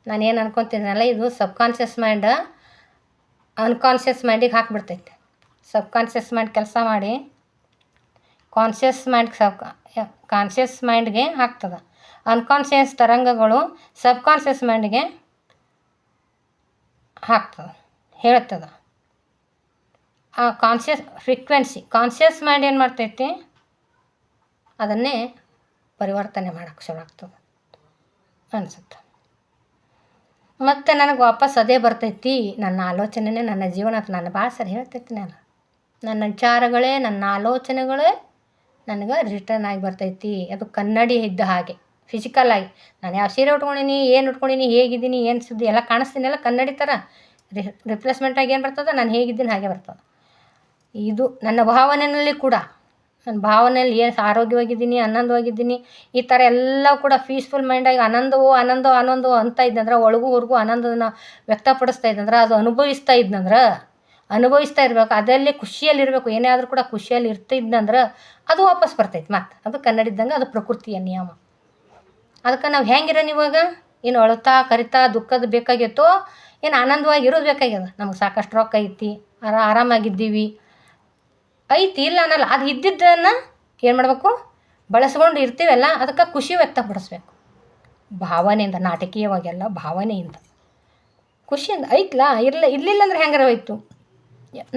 ನಾನೇನು ಅನ್ಕೊತೀನಲ್ಲ, ಇದು ಸಬ್ಕಾನ್ಷಿಯಸ್ ಮೈಂಡ್ ಅನ್ಕಾನ್ಷಿಯಸ್ ಮೈಂಡಿಗೆ ಹಾಕಿಬಿಡ್ತೈತೆ. ಸಬ್ಕಾನ್ಷಿಯಸ್ ಮೈಂಡ್ ಕೆಲಸ ಮಾಡಿ ಕಾನ್ಷಿಯಸ್ ಮೈಂಡ್ಗೆ ಹಾಕ್ತದೆ. ಅನ್ಕಾನ್ಷಿಯಸ್ ತರಂಗಗಳು ಸಬ್ಕಾನ್ಷಿಯಸ್ ಮೈಂಡ್ಗೆ ಹಾಕ್ತದೆ, ಹೇಳ್ತದೆ. ಆ ಕಾನ್ಷಿಯಸ್ ಮೈಂಡ್ ಏನು ಮಾಡ್ತೈತಿ, ಅದನ್ನೇ ಪರಿವರ್ತನೆ ಮಾಡೋಕ್ಕೆ ಶುರು ಆಗ್ತದೆ ಅನಿಸುತ್ತೆ. ಮತ್ತು ನನಗೆ ವಾಪಸ್ ಅದೇ ಬರ್ತೈತಿ. ನನ್ನ ಆಲೋಚನೆನೇ ನನ್ನ ಜೀವನ. ನನ್ನ ಭಾಳ ಸರಿ ಹೇಳ್ತೈತಿ. ನನ್ನ ವಿಚಾರಗಳೇ, ನನ್ನ ಆಲೋಚನೆಗಳೇ ನನಗೆ ರಿಟರ್ನ್ ಆಗಿ ಬರ್ತೈತಿ. ಅದು ಕನ್ನಡಿ ಇದ್ದ ಹಾಗೆ, ಫಿಸಿಕಲ್ ಆಗಿ. ನಾನು ಯಾವ ಸೀರೆ ಉಟ್ಕೊಂಡಿನಿ, ಏನು ಉಟ್ಕೊಂಡಿನಿ, ಹೇಗಿದ್ದೀನಿ, ಏನು ಸುದ್ದಿ ಎಲ್ಲ ಕಾಣಿಸ್ತೀನಲ್ಲ, ಕನ್ನಡಿ ಥರ ರಿಪ್ಲೇಸ್ಮೆಂಟಾಗಿ ಏನು ಬರ್ತದೆ, ನಾನು ಹೇಗಿದ್ದೀನಿ ಹಾಗೆ ಬರ್ತದೆ. ಇದು ನನ್ನ ಭಾವನೆಯಲ್ಲಿ ಕೂಡ, ನನ್ನ ಭಾವನೆಯಲ್ಲಿ ಏನು ಆರೋಗ್ಯವಾಗಿದ್ದೀನಿ, ಆನಂದವಾಗಿದ್ದೀನಿ, ಈ ಥರ ಎಲ್ಲ ಕೂಡ ಪೀಸ್ಫುಲ್ ಮೈಂಡಾಗಿ ಆನಂದವೋ ಅಂತ ಇದ್ದಂದ್ರೆ, ಒಳಗೂ ಹೊರಗೂ ಆನಂದನ ವ್ಯಕ್ತಪಡಿಸ್ತಾ ಇದ್ದಂದ್ರೆ, ಅದು ಅನುಭವಿಸ್ತಾ ಇರಬೇಕು. ಅದರಲ್ಲಿ ಖುಷಿಯಲ್ಲಿರಬೇಕು. ಏನೇ ಆದರೂ ಕೂಡ ಖುಷಿಯಲ್ಲಿ ಇರ್ತಿದ್ದಂದ್ರೆ ಅದು ವಾಪಸ್ ಬರ್ತೈತೆ. ಮತ್ತು ಅದು ಕನ್ನಡಿದ್ದಂಗೆ, ಅದು ಪ್ರಕೃತಿಯ ನಿಯಮ. ಅದಕ್ಕೆ ನಾವು ಹೆಂಗಿರೋಣ ಇವಾಗ, ಏನು ಅಳುತ್ತಾ ಕರಿತಾ ದುಃಖದ ಬೇಕಾಗಿತ್ತೋ, ಏನು ಆನಂದವಾಗಿ ಇರೋದು ಬೇಕಾಗ್ಯದ. ನಮಗೆ ಸಾಕಷ್ಟು ರೊಕ್ಕ ಐತಿ, ಆರಾಮಾಗಿದ್ದೀವಿ ಐತಿ, ಇಲ್ಲ ಅನ್ನಲ್ಲ. ಅದು ಇದ್ದಿದ್ದನ್ನು ಏನು ಮಾಡಬೇಕು, ಬಳಸ್ಕೊಂಡು ಇರ್ತೀವಲ್ಲ, ಅದಕ್ಕೆ ಖುಷಿ ವ್ಯಕ್ತಪಡಿಸ್ಬೇಕು. ಭಾವನೆಯಿಂದ, ನಾಟಕೀಯವಾಗೆಲ್ಲ ಭಾವನೆಯಿಂದ, ಖುಷಿಯಿಂದ ಐತ್ಲಾ. ಇರಲಿಲ್ಲ ಅಂದ್ರೆ ಹೆಂಗಾರ ಹೋಯ್ತು.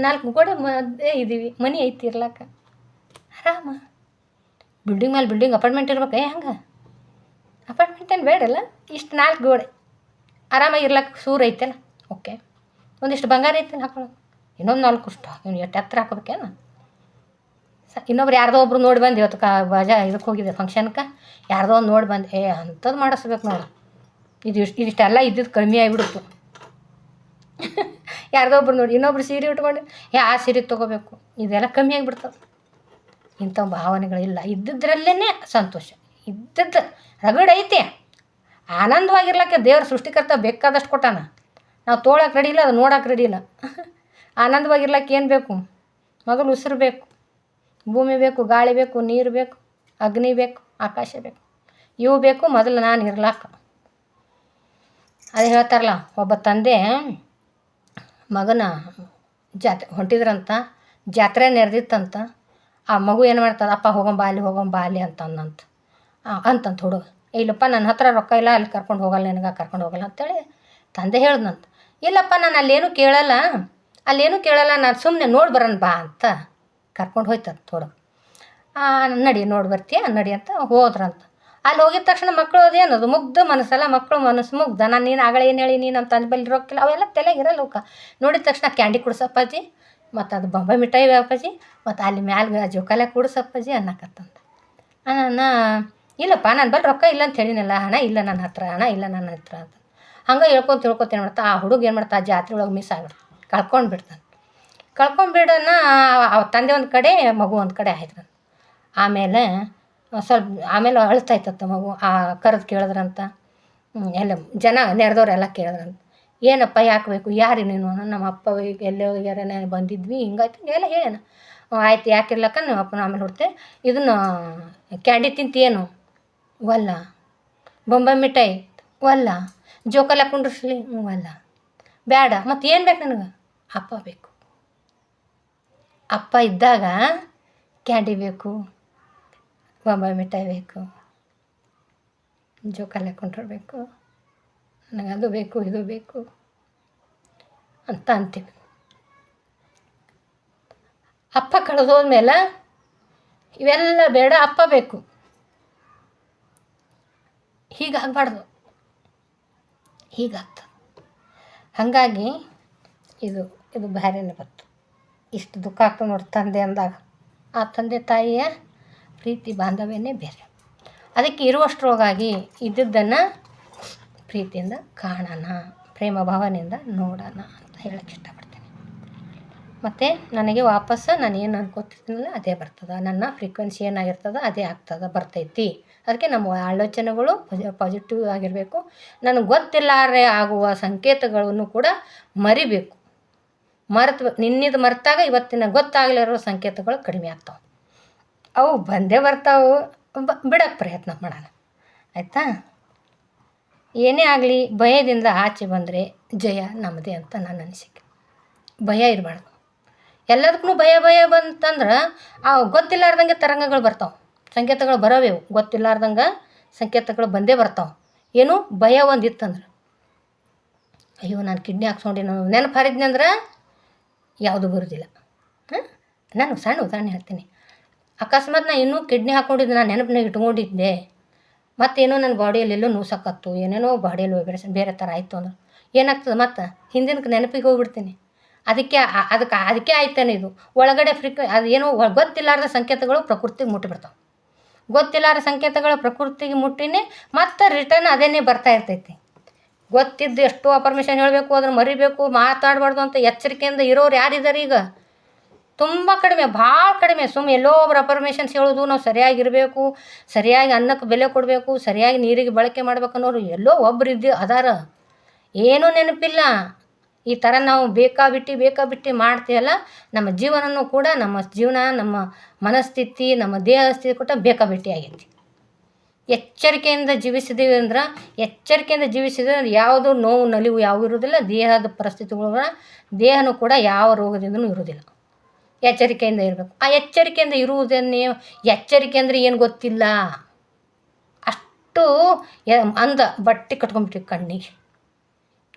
4 ಗೋಡೆ ಮಧ್ಯೆ ಇದ್ದೀವಿ, ಮನೆ ಐತಿ ಇರ್ಲಕ್ಕ ಆರಾಮ. ಬಿಲ್ಡಿಂಗ್ ಮೇಲೆ ಬಿಲ್ಡಿಂಗ್ ಅಪಾರ್ಟ್ಮೆಂಟ್ ಇರ್ಬೇಕು. ಹಂಗೆ ಅಪಾರ್ಟ್ಮೆಂಟ್ ಏನು ಬೇಡಲ್ಲ, ಇಷ್ಟು 4 ಗೋಡೆ ಆರಾಮಾಗಿ ಇರ್ಲಕ್ಕೆ ಸೂರು ಐತಲ್ಲ, ಓಕೆ. ಒಂದಿಷ್ಟು ಬಂಗಾರ ಐತಲ್ಲ ಹಾಕೊಳ್ಳೋದು, ಇನ್ನೊಂದು 4 ಇಷ್ಟ, ಇನ್ನು ಎಷ್ಟು ಎತ್ತರ ಹಾಕೋಬೇಕೇನು. ಇನ್ನೊಬ್ರು ಯಾರ್ದೋ ಒಬ್ರು ನೋಡಿ ಬಂದು ಇವತ್ತು ಇದಕ್ಕೆ ಹೋಗಿದ್ದೆ ಫಂಕ್ಷನ್ಗೆ, ಯಾರ್ದೋ ಒಂದು ನೋಡಿ ಬಂದು ಅಂಥದ್ದು ಮಾಡಿಸ್ಬೇಕು ನೋಡು. ಇದಿಷ್ಟೆಲ್ಲ ಇದ್ದಿದ್ದು ಕಮ್ಮಿ ಆಗಿಬಿಡ್ತು. ಯಾರ್ದೋ ಒಬ್ರು ನೋಡಿ ಇನ್ನೊಬ್ರು ಸೀರೆ ಉಟ್ಕೊಂಡು ಆ ಸೀರೆ ತೊಗೋಬೇಕು, ಇದೆಲ್ಲ ಕಮ್ಮಿ ಆಗಿಬಿಡ್ತದೆ. ಇಂಥ ಭಾವನೆಗಳಿಲ್ಲ. ಇದ್ದಿದ್ರಲ್ಲೇ ಸಂತೋಷ, ಇದ್ದದ್ದು ರಗಡ್ ಐತೆ. ಆನಂದವಾಗಿರ್ಲಿಕ್ಕೆ ದೇವ್ರ ಸೃಷ್ಟಿಕರ್ತ ಬೇಕಾದಷ್ಟು ಕೊಟ್ಟಾನ. ನಾವು ತೊಗೊಳಕ್ಕೆ ರೆಡಿ ಇಲ್ಲ, ಅದು ನೋಡೋಕೆ ರೆಡಿ ಇಲ್ಲ. ಆನಂದವಾಗಿರ್ಲಿಕ್ಕೆ ಏನು ಬೇಕು, ಮೊದಲು ಉಸಿರು ಬೇಕು, ಭೂಮಿ ಬೇಕು, ಗಾಳಿ ಬೇಕು, ನೀರು ಬೇಕು, ಅಗ್ನಿ ಬೇಕು, ಆಕಾಶ ಬೇಕು. ಇವು ಬೇಕು ಮೊದಲು ನಾನು ಇರ್ಲಾಕ. ಅದೇ ಹೇಳ್ತಾರಲ್ಲ, ಒಬ್ಬ ತಂದೆ ಮಗನ ಹೊಂಟಿದ್ರಂತ, ಜಾತ್ರೆ ನೆರೆದಿತ್ತಂತ. ಆ ಮಗು ಏನು ಮಾಡ್ತದೆ, ಅಪ್ಪ ಹೋಗಂಬ ಅಲ್ಲಿ ಅಂತಂತ ಹುಡುಗ. ಇಲ್ಲಪ್ಪ ನನ್ನ ಹತ್ರ ರೊಕ್ಕ ಇಲ್ಲ, ಅಲ್ಲಿ ಕರ್ಕೊಂಡು ಹೋಗಲ್ಲ ಅಂತೇಳಿ ತಂದೆ ಹೇಳ್ದಂತ. ಇಲ್ಲಪ್ಪ ನಾನು ಅಲ್ಲೇನೂ ಕೇಳಲ್ಲ, ನಾನು ಸುಮ್ಮನೆ ನೋಡಿ ಬರೋಣ ಬಾ ಅಂತ ಕರ್ಕೊಂಡು ಹೋಯ್ತಂತ ಹುಡುಗ. ನಡಿ ನೋಡಿ ಬರ್ತೀಯ ನಡಿ ಅಂತ ಹೋದ್ರಂತ. ಅಲ್ಲಿ ಹೋಗಿದ ತಕ್ಷಣ ಮಕ್ಕಳು ಅದೇನದು ಮುಗ್ಧ ಮನಸ್ಸಲ್ಲ, ಮಕ್ಕಳು ಮನಸ್ಸು ಮುಗ್ಧ. ನೀನು ಆಗಳ ಏನು ಹೇಳಿ, ನಮ್ಮ ತಂದೆ ಬಲ್ಲಿ ರೊಕ್ಕಿಲ್ಲ, ಅವೆಲ್ಲ ತಲೆಗಿರಲ್ಲ ಅವಕ್ಕೆ. ನೋಡಿದ ತಕ್ಷಣ ಕ್ಯಾಂಡಿ ಕೊಡ್ಸಪ್ಪಾಜಿ, ಮತ್ತು ಅದು ಬೊಂಬೆ ಮಿಠಾಯಿ ಅಪ್ಪಾಜಿ, ಮತ್ತು ಅಲ್ಲಿ ಮ್ಯಾಲೆ ಜೋಕಾಲೆ ಕೊಡ್ಸಪ್ಪಾಜಿ ಅನ್ನಕತ್ತಂತ. ಇಲ್ಲಪ್ಪ ನನ್ನ ಬಲ್ಲಿ ರೊಕ್ಕ ಇಲ್ಲ ಅಂತ ಹೇಳಿನಲ್ಲ, ಹಣ ಇಲ್ಲ ನನ್ನ ಹತ್ರ ಅಂತ ಹಂಗೆ ಹೇಳ್ಕೊತ ಏನು ಮಾಡ್ತಾ, ಆ ಹುಡುಗ ಏನು ಮಾಡ್ತಾ, ಆ ಜಾತ್ರೆ ಒಳಗೆ ಮಿಸ್ ಆಗ್ಬಿಡ್ತು, ಕಳ್ಕೊಂಡ್ಬಿಡೋಣ. ತಂದೆ ಒಂದು ಕಡೆ, ಮಗು ಒಂದು ಕಡೆ ಆಯ್ತು. ಆಮೇಲೆ ಅಳ್ತಾಯ್ತತ್ತ ಮಗು. ಕರೆದು ಕೇಳಿದ್ರಂತ, ಎಲ್ಲ ಜನ ನೆರೆದವ್ರೆಲ್ಲ ಕೇಳಿದ್ರಂತ, ಏನಪ್ಪ ಯಾಕೆ ಬೇಕು, ಯಾರು ನೀನು? ನಮ್ಮ ಅಪ್ಪ ಎಲ್ಲೋ ಯಾರನ್ನ ಬಂದಿದ್ವಿ ಹಿಂಗಾಯ್ತು ಎಲ್ಲ ಹೇಳೋಣ. ಆಯ್ತು ಯಾಕಿರ್ಲಕ್ಕ ನಿಮ್ಮ ಅಪ್ಪನ ಆಮೇಲೆ ಹೊಡ್ತೆ, ಇದನ್ನು ಕ್ಯಾಂಡಿ ತಿಂತೀಯೇನು? ವಲ್ಲ. ಬೊಂಬೈ ಮಿಠಾಯಿ ವಲ್ಲ. ಜೋಕಾಲಿ ಹಾಕ್ಕೊಂಡ್ರಿಸ್ಲಿ ವಲ್ಲ. ಬೇಡ ಮತ್ತು ಏನು ಬೇಕು ನನಗೆ? ಅಪ್ಪ ಬೇಕು. ಅಪ್ಪ ಇದ್ದಾಗ ಕ್ಯಾಂಡಿ ಬೇಕು, ಬೊಂಬೈ ಮಿಠಾಯಿ ಬೇಕು, ಜೋಕಾಲಿ ಹಾಕ್ಕೊಂಡಿರ್ಬೇಕು, ನನಗೆ ಅದು ಬೇಕು ಇದು ಬೇಕು ಅಂತ ಅಂತೀವಿ. ಅಪ್ಪ ಕಳೆದೋದ್ಮೇಲೆ ಇವೆಲ್ಲ ಬೇಡ, ಅಪ್ಪ ಬೇಕು. ಹೀಗಾಗಬಾರ್ದು, ಹೀಗಾಗ್ತದೆ. ಹಾಗಾಗಿ ಇದು ಬೇರೆನೇ ಬಂತು. ಇಷ್ಟು ದುಃಖ ಆಗ್ತದೆ ನೋಡಿ ತಂದೆ ಅಂದಾಗ. ಆ ತಂದೆ ತಾಯಿಯ ಪ್ರೀತಿ ಬಾಂಧವ್ಯನೇ ಬೇರೆ. ಅದಕ್ಕೆ ಇರುವಷ್ಟರೊಳಗಾಗಿ ಇದ್ದದ್ದನ್ನು ಪ್ರೀತಿಯಿಂದ ಕಾಣೋಣ, ಪ್ರೇಮ ಭಾವನೆಯಿಂದ ನೋಡೋಣ ಅಂತ ಹೇಳೋಕ್ಕೆ ಇಷ್ಟಪಡ್ತೀನಿ. ಮತ್ತು ನನಗೆ ವಾಪಸ್ಸು ನಾನು ಏನು ಅನ್ಕೋತಿದ್ದೀನಲ್ಲ ಅದೇ ಬರ್ತದೆ, ನನ್ನ ಫ್ರೀಕ್ವೆನ್ಸಿ ಏನಾಗಿರ್ತದೆ ಅದೇ ಬರ್ತೈತಿ. ಅದಕ್ಕೆ ನಮ್ಮ ಆಲೋಚನೆಗಳು ಪಾಸಿಟಿವ್ ಆಗಿರಬೇಕು. ನನಗೆ ಗೊತ್ತಿಲ್ಲಾರೆ ಆಗುವ ಸಂಕೇತಗಳನ್ನು ಕೂಡ ಮರಿಬೇಕು. ನಿನ್ನಿದು ಮರೆತಾಗ ಇವತ್ತಿನ ಗೊತ್ತಾಗಲಿರೋ ಸಂಕೇತಗಳು ಕಡಿಮೆ ಆಗ್ತಾವೆ. ಅವು ಬಂದೇ ಬರ್ತಾವೆ, ಬಿಡೋಕ್ಕೆ ಪ್ರಯತ್ನ ಮಾಡೋಣ, ಆಯಿತಾ? ಏನೇ ಆಗಲಿ ಭಯದಿಂದ ಆಚೆ ಬಂದರೆ ಜಯ ನಮ್ಮದೇ ಅಂತ ನನ್ನ ಅನಿಸಿಕೆ. ಭಯ ಇರಬಾರ್ದು. ಎಲ್ಲದಕ್ಕೂ ಭಯ ಬಂತಂದ್ರೆ ಆ ಗೊತ್ತಿಲ್ಲಾರ್ದಂಗೆ ತರಂಗಗಳು ಬರ್ತಾವೆ, ಸಂಕೇತಗಳು ಬರೋವೇವು. ಗೊತ್ತಿಲ್ಲಾರ್ದಂಗೆ ಸಂಕೇತಗಳು ಬಂದೇ ಬರ್ತಾವೆ. ಏನು ಭಯ ಒಂದು ಇತ್ತಂದ್ರೆ, ಅಯ್ಯೋ ನಾನು ಕಿಡ್ನಿ ಹಾಕ್ಸ್ಕೊಂಡು ನಾನು ನೆನಪು ಹಾರಿದ್ನಿ ಅಂದ್ರೆ ಯಾವುದು ಬರೋದಿಲ್ಲ. ನಾನು ಸಣ್ಣ ಉದಾಹರಣೆ ಹೇಳ್ತೀನಿ. ಅಕಸ್ಮಾತ್ ನಾನು ಇನ್ನೂ ಕಿಡ್ನಿ ಹಾಕ್ಕೊಂಡಿದ್ದು ನಾನು ನೆನಪನ್ನಾಗ ಇಟ್ಕೊಂಡಿದ್ದೆ, ಮತ್ತೇನೋ ನನ್ನ ಬಾಡಿಯಲ್ಲಿ ಎಲ್ಲೋ ನೋಸಕ್ಕತ್ತು, ಏನೇನೋ ಬಾಡಿಯಲ್ಲಿ ಬೇರೆ ಥರ ಆಯಿತು ಅಂದ್ರೆ ಏನಾಗ್ತದೆ? ಮತ್ತು ಹಿಂದಿನ ನೆನಪಿಗೆ ಹೋಗ್ಬಿಡ್ತೀನಿ. ಅದಕ್ಕೆ ಆಯ್ತಾನೆ ಇದು ಒಳಗಡೆ ಅದು ಏನೋ ಗೊತ್ತಿಲ್ಲಾರ್ದ ಸಂಕೇತಗಳು ಪ್ರಕೃತಿಗೆ ಮುಟ್ಟಿಬಿಡ್ತಾವೆ. ಗೊತ್ತಿಲ್ಲಾರ ಸಂಕೇತಗಳು ಪ್ರಕೃತಿಗೆ ಮುಟ್ಟಿನೇ ಮತ್ತೆ ರಿಟರ್ನ್ ಅದೇನೇ ಬರ್ತಾ ಇರ್ತೈತಿ. ಗೊತ್ತಿದ್ದು ಎಷ್ಟೋ ಅಪರ್ಮಿಷನ್ ಹೇಳಬೇಕು, ಅದನ್ನು ಮರಿಬೇಕು, ಮಾತಾಡಬಾರ್ದು ಅಂತ ಎಚ್ಚರಿಕೆಯಿಂದ ಇರೋರು ಯಾರಿದ್ದಾರೆ ಈಗ? ತುಂಬ ಕಡಿಮೆ, ಭಾಳ ಕಡಿಮೆ. ಎಲ್ಲೋ ಒಬ್ರು ಅಪರ್ಮಿಷನ್ಸ್ ಹೇಳೋದು, ನಾವು ಸರಿಯಾಗಿರಬೇಕು, ಸರಿಯಾಗಿ ಅನ್ನಕ್ಕೆ ಬೆಲೆ ಕೊಡಬೇಕು, ಸರಿಯಾಗಿ ನೀರಿಗೆ ಬಳಕೆ ಮಾಡ್ಬೇಕು ಅನ್ನೋರು ಎಲ್ಲೋ ಒಬ್ರು ಅದಾರ. ಏನೂ ನೆನಪಿಲ್ಲ. ಈ ಥರ ನಾವು ಬೇಕಾಬಿಟ್ಟು ಮಾಡ್ತೀವಲ್ಲ, ನಮ್ಮ ಜೀವನನೂ ಕೂಡ ನಮ್ಮ ಮನಸ್ಥಿತಿ, ನಮ್ಮ ದೇಹ ಸ್ಥಿತಿ ಕೂಡ ಬೇಕಾಬಿಟ್ಟಿ ಆಗೈತಿ. ಎಚ್ಚರಿಕೆಯಿಂದ ಜೀವಿಸಿದೀವಿ ಅಂದ್ರೆ ಯಾವುದು ನೋವು ನಲಿವು ಯಾವ ಇರೋದಿಲ್ಲ. ದೇಹದ ಪರಿಸ್ಥಿತಿಗಳ ದೇಹನೂ ಕೂಡ ಯಾವ ರೋಗದಿಂದನೂ ಇರೋದಿಲ್ಲ. ಎಚ್ಚರಿಕೆಯಿಂದ ಇರಬೇಕು. ಆ ಎಚ್ಚರಿಕೆಯಿಂದ ಎಚ್ಚರಿಕೆ ಅಂದರೆ ಏನು ಗೊತ್ತಿಲ್ಲ. ಅಷ್ಟು ಬಟ್ಟೆ ಕಟ್ಕೊಂಡ್ಬಿಟ್ಟಿವಿ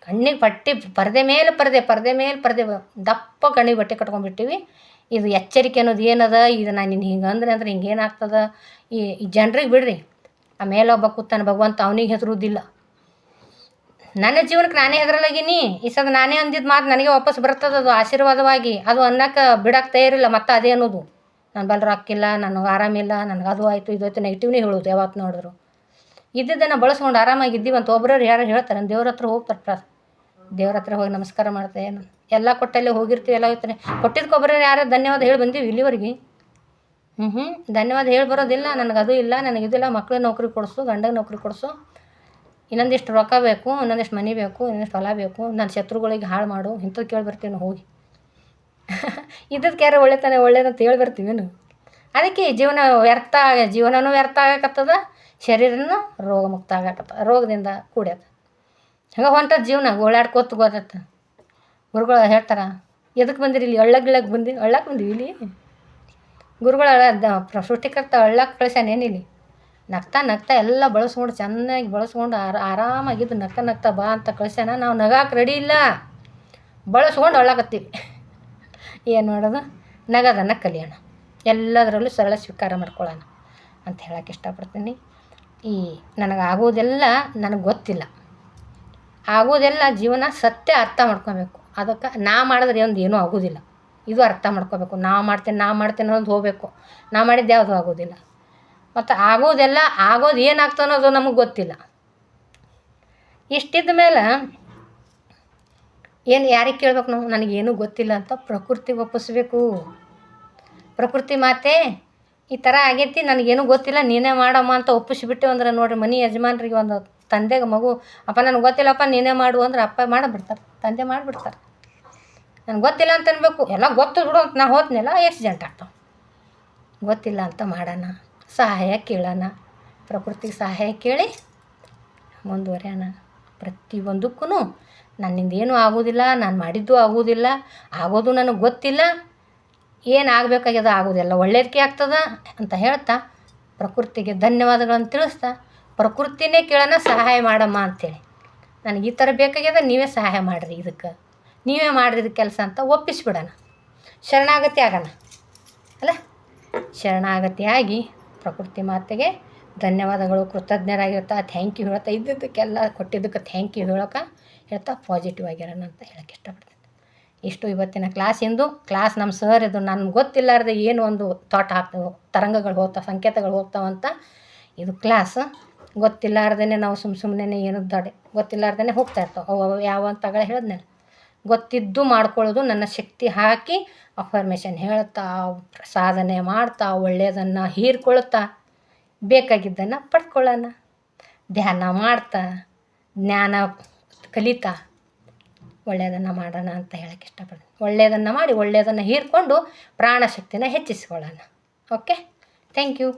ಕಣ್ಣಿಗೆ ಪಟ್ಟಿ, ಪರದೆ ಮೇಲೆ ಪರದೆ ದಪ್ಪ ಕಣ್ಣಿಗೆ ಬಟ್ಟೆ ಕಟ್ಕೊಂಡ್ಬಿಟ್ಟಿವಿ. ಇದು ಎಚ್ಚರಿಕೆ ಅನ್ನೋದು ಏನದ? ಇದು ನಾನು ನಿನ್ನ ಹಿಂಗೆ ಅಂದ್ರೆ ಹಿಂಗೇನಾಗ್ತದೆ? ಈ ಜನರಿಗೆ ಬಿಡ್ರಿ, ಆಮೇಲೆ ಒಬ್ಬ ಕೂತಾನ ಭಗವಂತ, ಅವನಿಗೆ ಹೆದರುವುದಿಲ್ಲ. ನನ್ನ ಜೀವನಕ್ಕೆ ನಾನೇ ಹೆದರಲಾಗೀನಿ. ಈ ಸದ ನಾನೇ ಅಂದಿದ್ದು ಮಾತು ನನಗೆ ವಾಪಸ್ ಬರ್ತದೆ, ಅದು ಆಶೀರ್ವಾದವಾಗಿ. ಅದು ಅನ್ನಕ್ಕೆ ಬಿಡಕ್ಕೆ ತಯಾರಿಲ್ಲ. ಮತ್ತು ಅದೇ ಅನ್ನೋದು ನಾನು ಬಲ್ ರೊಕ್ಕಿಲ್ಲ, ನನಗೆ ಆರಾಮಿಲ್ಲ, ನನಗೆ ಅದು ಆಯಿತು ಇದು ಆಯಿತು, ನೆಗೆಟಿವ್ನೇ ಹೇಳೋದು ಯಾವತ್ತು ನೋಡಿದ್ರು. ಇದ್ದದ್ದನ್ನು ಬಳಸ್ಕೊಂಡು ಆರಾಮಾಗಿದ್ದೀವಿ ಅಂತ ಒಬ್ಬರವ್ರು ಯಾರು ಹೇಳ್ತಾರೆ? ದೇವ್ರ ಹತ್ರ ಹೋಗ್ತಾರೆ, ದೇವ್ರ ಹತ್ರ ಹೋಗಿ ನಮಸ್ಕಾರ ಮಾಡ್ತೇವೆ. ಎಲ್ಲ ಕೊಟ್ಟಲ್ಲೇ ಹೋಗಿರ್ತೀವಿ, ಎಲ್ಲ ಹೋಗ್ತಾನೆ ಕೊಟ್ಟಿದ್ದಕ್ಕೊಬ್ಬರು ಯಾರು ಧನ್ಯವಾದ ಹೇಳಿ ಬಂದೀವಿ ಇಲ್ಲಿವರೆಗೆ? ಧನ್ಯವಾದ ಹೇಳಿ ಬರೋದಿಲ್ಲ. ನನಗದು ಇಲ್ಲ, ನನಗಿದಿಲ್ಲ, ಮಕ್ಳಿಗೆ ನೌಕರಿ ಕೊಡಿಸು, ಗಂಡಗೆ ನೌಕರಿ ಕೊಡಿಸು, ಇನ್ನೊಂದಿಷ್ಟು ರೊಕ್ಕ ಬೇಕು, ಇನ್ನೊಂದಿಷ್ಟು ಮನೆ ಬೇಕು, ಇನ್ನೊಂದಿಷ್ಟು ಹೊಲ ಬೇಕು, ನನ್ನ ಶತ್ರುಗಳಿಗೆ ಹಾಳು ಮಾಡು, ಇಂಥದ್ದು ಕೇಳಿ ಬರ್ತೀವಿ ನಾವು ಹೋಗಿ. ಇದ್ದದ್ದು ಯಾರು ಒಳ್ಳೇದಂತ ಹೇಳಿ ಬರ್ತೀವೇನು? ಅದಕ್ಕೆ ಜೀವನನೂ ವ್ಯರ್ಥ ಆಗಕತ್ತದ, ಶರೀರನೂ ರೋಗ ಮುಕ್ತ ಆಗಕತ್ತದ, ರೋಗದಿಂದ ಕೂಡ್ಯದ. ಹಂಗೆ ಹೊಂಟದ ಜೀವನ ಓಡಾಡ್ಕೋತ ಗೊತ್ತತ್ತ. ಗುರುಗಳು ಹೇಳ್ತಾರೆ, ಎದಕ್ಕೆ ಬಂದಿರಿ ಇಲ್ಲಿ? ಹಳ್ಳಕ್ಕೆ ಬಂದೀವಿ ಇಲ್ಲಿ. ಗುರುಗಳ ಸೃಷ್ಟಿಕರ್ತ ಹಳ್ಳಕ್ಕೆ ಕಳ್ಸ್ಯಾನೇನಿಲ್ಲಿ? ನಗ್ತಾ ಎಲ್ಲ ಬಳಸ್ಕೊಂಡು ಚೆನ್ನಾಗಿ ಬಳಸ್ಕೊಂಡು ಆರಾಮಾಗಿದ್ದು ನಗ್ತಾ ಬಾ ಅಂತ ಕಳ್ಸ್ಯಾನ. ನಾವು ನಗಾಕೆ ರೆಡಿ ಇಲ್ಲ, ಬಳಸ್ಕೊಂಡು ಹಳ್ಳಾಕತ್ತೀವಿ. ಏನು ಮಾಡೋದು? ನಗೋದನ್ನು ಕಲಿಯೋಣ, ಎಲ್ಲದರಲ್ಲೂ ಸರಳ ಸ್ವೀಕಾರ ಮಾಡ್ಕೊಳ್ಳೋಣ ಅಂತ ಹೇಳೋಕ್ಕೆ ಇಷ್ಟಪಡ್ತೀನಿ. ನನಗಾಗೋದೆಲ್ಲ ನನಗೆ ಗೊತ್ತಿಲ್ಲ, ಆಗೋದೆಲ್ಲ ಜೀವನ ಸತ್ಯ ಅರ್ಥ ಮಾಡ್ಕೊಬೇಕು. ಅದಕ್ಕೆ ನಾ ಮಾಡಿದ್ರೆ ಏನೂ ಆಗೋದಿಲ್ಲ, ಇದು ಅರ್ಥ ಮಾಡ್ಕೋಬೇಕು. ನಾ ಮಾಡ್ತೇನೆ ಅನ್ನೋದು ಹೋಗಬೇಕು. ನಾ ಮಾಡಿದ್ದು ಯಾವುದು ಆಗೋದಿಲ್ಲ. ಮತ್ತು ಆಗೋದು ಏನಾಗ್ತದೆ ಅನ್ನೋದು ನಮಗೆ ಗೊತ್ತಿಲ್ಲ. ಇಷ್ಟಿದ್ದ ಮೇಲೆ ಯಾರಿಗೆ ಕೇಳ್ಬೇಕು ನಾವು? ನನಗೇನೂ ಗೊತ್ತಿಲ್ಲ ಅಂತ ಪ್ರಕೃತಿಗೆ ಒಪ್ಪಿಸ್ಬೇಕು. ಪ್ರಕೃತಿ ಮಾತೆ ಈ ಥರ ಆಗೈತಿ, ನನಗೇನೂ ಗೊತ್ತಿಲ್ಲ, ನೀನೇ ಮಾಡಮ್ಮ ಅಂತ ಒಪ್ಪಿಸಿಬಿಟ್ಟು ಅಂದ್ರೆ ನೋಡಿರಿ, ಮನೆ ಯಜಮಾನ್ರಿಗೆ ಒಂದು ತಂದೆಗೆ ಮಗು ಅಪ್ಪ ನನಗೆ ಗೊತ್ತಿಲ್ಲಪ್ಪ ನೀನೇ ಮಾಡು ಅಂದ್ರೆ ಅಪ್ಪ ಮಾಡಿಬಿಡ್ತಾರೆ, ತಂದೆ ಮಾಡಿಬಿಡ್ತಾರೆ. ನನಗೆ ಗೊತ್ತಿಲ್ಲ ಅಂತ ಅನ್ಬೇಕು, ಎಲ್ಲ ಗೊತ್ತು ಬಿಡು ಅಂತ ನಾ ಹೋದ್ನೆಲ್ಲ ಆಕ್ಸಿಡೆಂಟ್ ಆಗ್ತಾವೆ. ಗೊತ್ತಿಲ್ಲ ಅಂತ ಮಾಡೋಣ, ಸಹಾಯ ಕೇಳೋಣ, ಪ್ರಕೃತಿಗೆ ಸಹಾಯ ಕೇಳಿ ಮುಂದುವರಿಯೋಣ. ಪ್ರತಿಯೊಂದಕ್ಕೂ ನನ್ನಿಂದ ಏನೂ ಆಗೋದಿಲ್ಲ, ನಾನು ಮಾಡಿದ್ದು ಆಗೋದಿಲ್ಲ, ಆಗೋದು ನನಗೆ ಗೊತ್ತಿಲ್ಲ, ಏನು ಆಗಬೇಕಾಗ್ಯದ ಆಗೋದಿಲ್ಲ, ಒಳ್ಳೇದಕ್ಕೆ ಆಗ್ತದ ಅಂತ ಹೇಳ್ತಾ ಪ್ರಕೃತಿಗೆ ಧನ್ಯವಾದಗಳನ್ನು ತಿಳಿಸ್ತಾ ಪ್ರಕೃತಿನೇ ಕೇಳೋಣ ಸಹಾಯ ಮಾಡಮ್ಮ ಅಂಥೇಳಿ. ನನಗೆ ಈ ಥರ ಬೇಕಾಗ್ಯದ, ನೀವೇ ಸಹಾಯ ಮಾಡಿರಿ, ಇದಕ್ಕೆ ನೀವೇ ಮಾಡಿರಿ ಕೆಲಸ ಅಂತ ಒಪ್ಪಿಸ್ಬಿಡೋಣ. ಶರಣಾಗತಿ ಆಗೋಣ ಅಲ್ಲ. ಶರಣಾಗತಿ ಆಗಿ ಪ್ರಕೃತಿ ಮಾತೆಗೆ ಧನ್ಯವಾದಗಳು, ಕೃತಜ್ಞರಾಗಿರ್ತಾ ಥ್ಯಾಂಕ್ ಯು ಹೇಳ್ತಾ, ಇದ್ದಿದ್ದಕ್ಕೆಲ್ಲ ಕೊಟ್ಟಿದ್ದಕ್ಕೆ ಥ್ಯಾಂಕ್ ಯು ಹೇಳ್ತಾ ಪಾಸಿಟಿವ್ ಆಗಿರೋಣ ಅಂತ ಹೇಳೋಕ್ಕೆ ಇಷ್ಟಪಡ್ತೀನಿ. ಇಷ್ಟು ಇವತ್ತಿನ ಕ್ಲಾಸ್ ನಮ್ಮ ಸರ್ ಇದು ನನಗೆ ಗೊತ್ತಿಲ್ಲಾರ್ದೆ ಏನು ಒಂದು ಥಾಟ್ ಆಗ್ತವೆ, ತರಂಗಗಳು ಹೋಗ್ತಾವೆ, ಸಂಕೇತಗಳು ಹೋಗ್ತಾವಂತ. ಇದು ಕ್ಲಾಸ್ ಗೊತ್ತಿಲ್ಲಾರ್ದೇ ನಾವು ಸುಮ್ಮನೆ ಏನು ಗೊತ್ತಿಲ್ಲಾರ್ದೇ ಹೋಗ್ತಾ ಇರ್ತಾವೆ. ಅವು ಯಾವ ಅಂತಗಳೇ ಹೇಳಿದ್ನಲ್ಲ, ಗೊತ್ತಿದ್ದು ಮಾಡ್ಕೊಳ್ಳೋದು, ನನ್ನ ಶಕ್ತಿ ಹಾಕಿ ಅಫರ್ಮೇಷನ್ ಹೇಳ್ತಾ ಸಾಧನೆ ಮಾಡ್ತಾ ಒಳ್ಳೆಯದನ್ನು ಹೀರ್ಕೊಳ್ತಾ ಬೇಕಾಗಿದ್ದನ್ನು ಪಡ್ಕೊಳ್ಳೋಣ. ಧ್ಯಾನ ಮಾಡ್ತಾ ಜ್ಞಾನ ಕಲಿತಾ ಒಳ್ಳೆಯದನ್ನು ಮಾಡೋಣ ಅಂತ ಹೇಳೋಕ್ಕೆ ಇಷ್ಟಪಡ್ತೀನಿ. ಒಳ್ಳೆಯದನ್ನು ಮಾಡಿ ಒಳ್ಳೆಯದನ್ನು ಹೀರ್ಕೊಂಡು ಪ್ರಾಣಶಕ್ತಿನ ಹೆಚ್ಚಿಸ್ಕೊಳ್ಳೋಣ. Okay, thank you.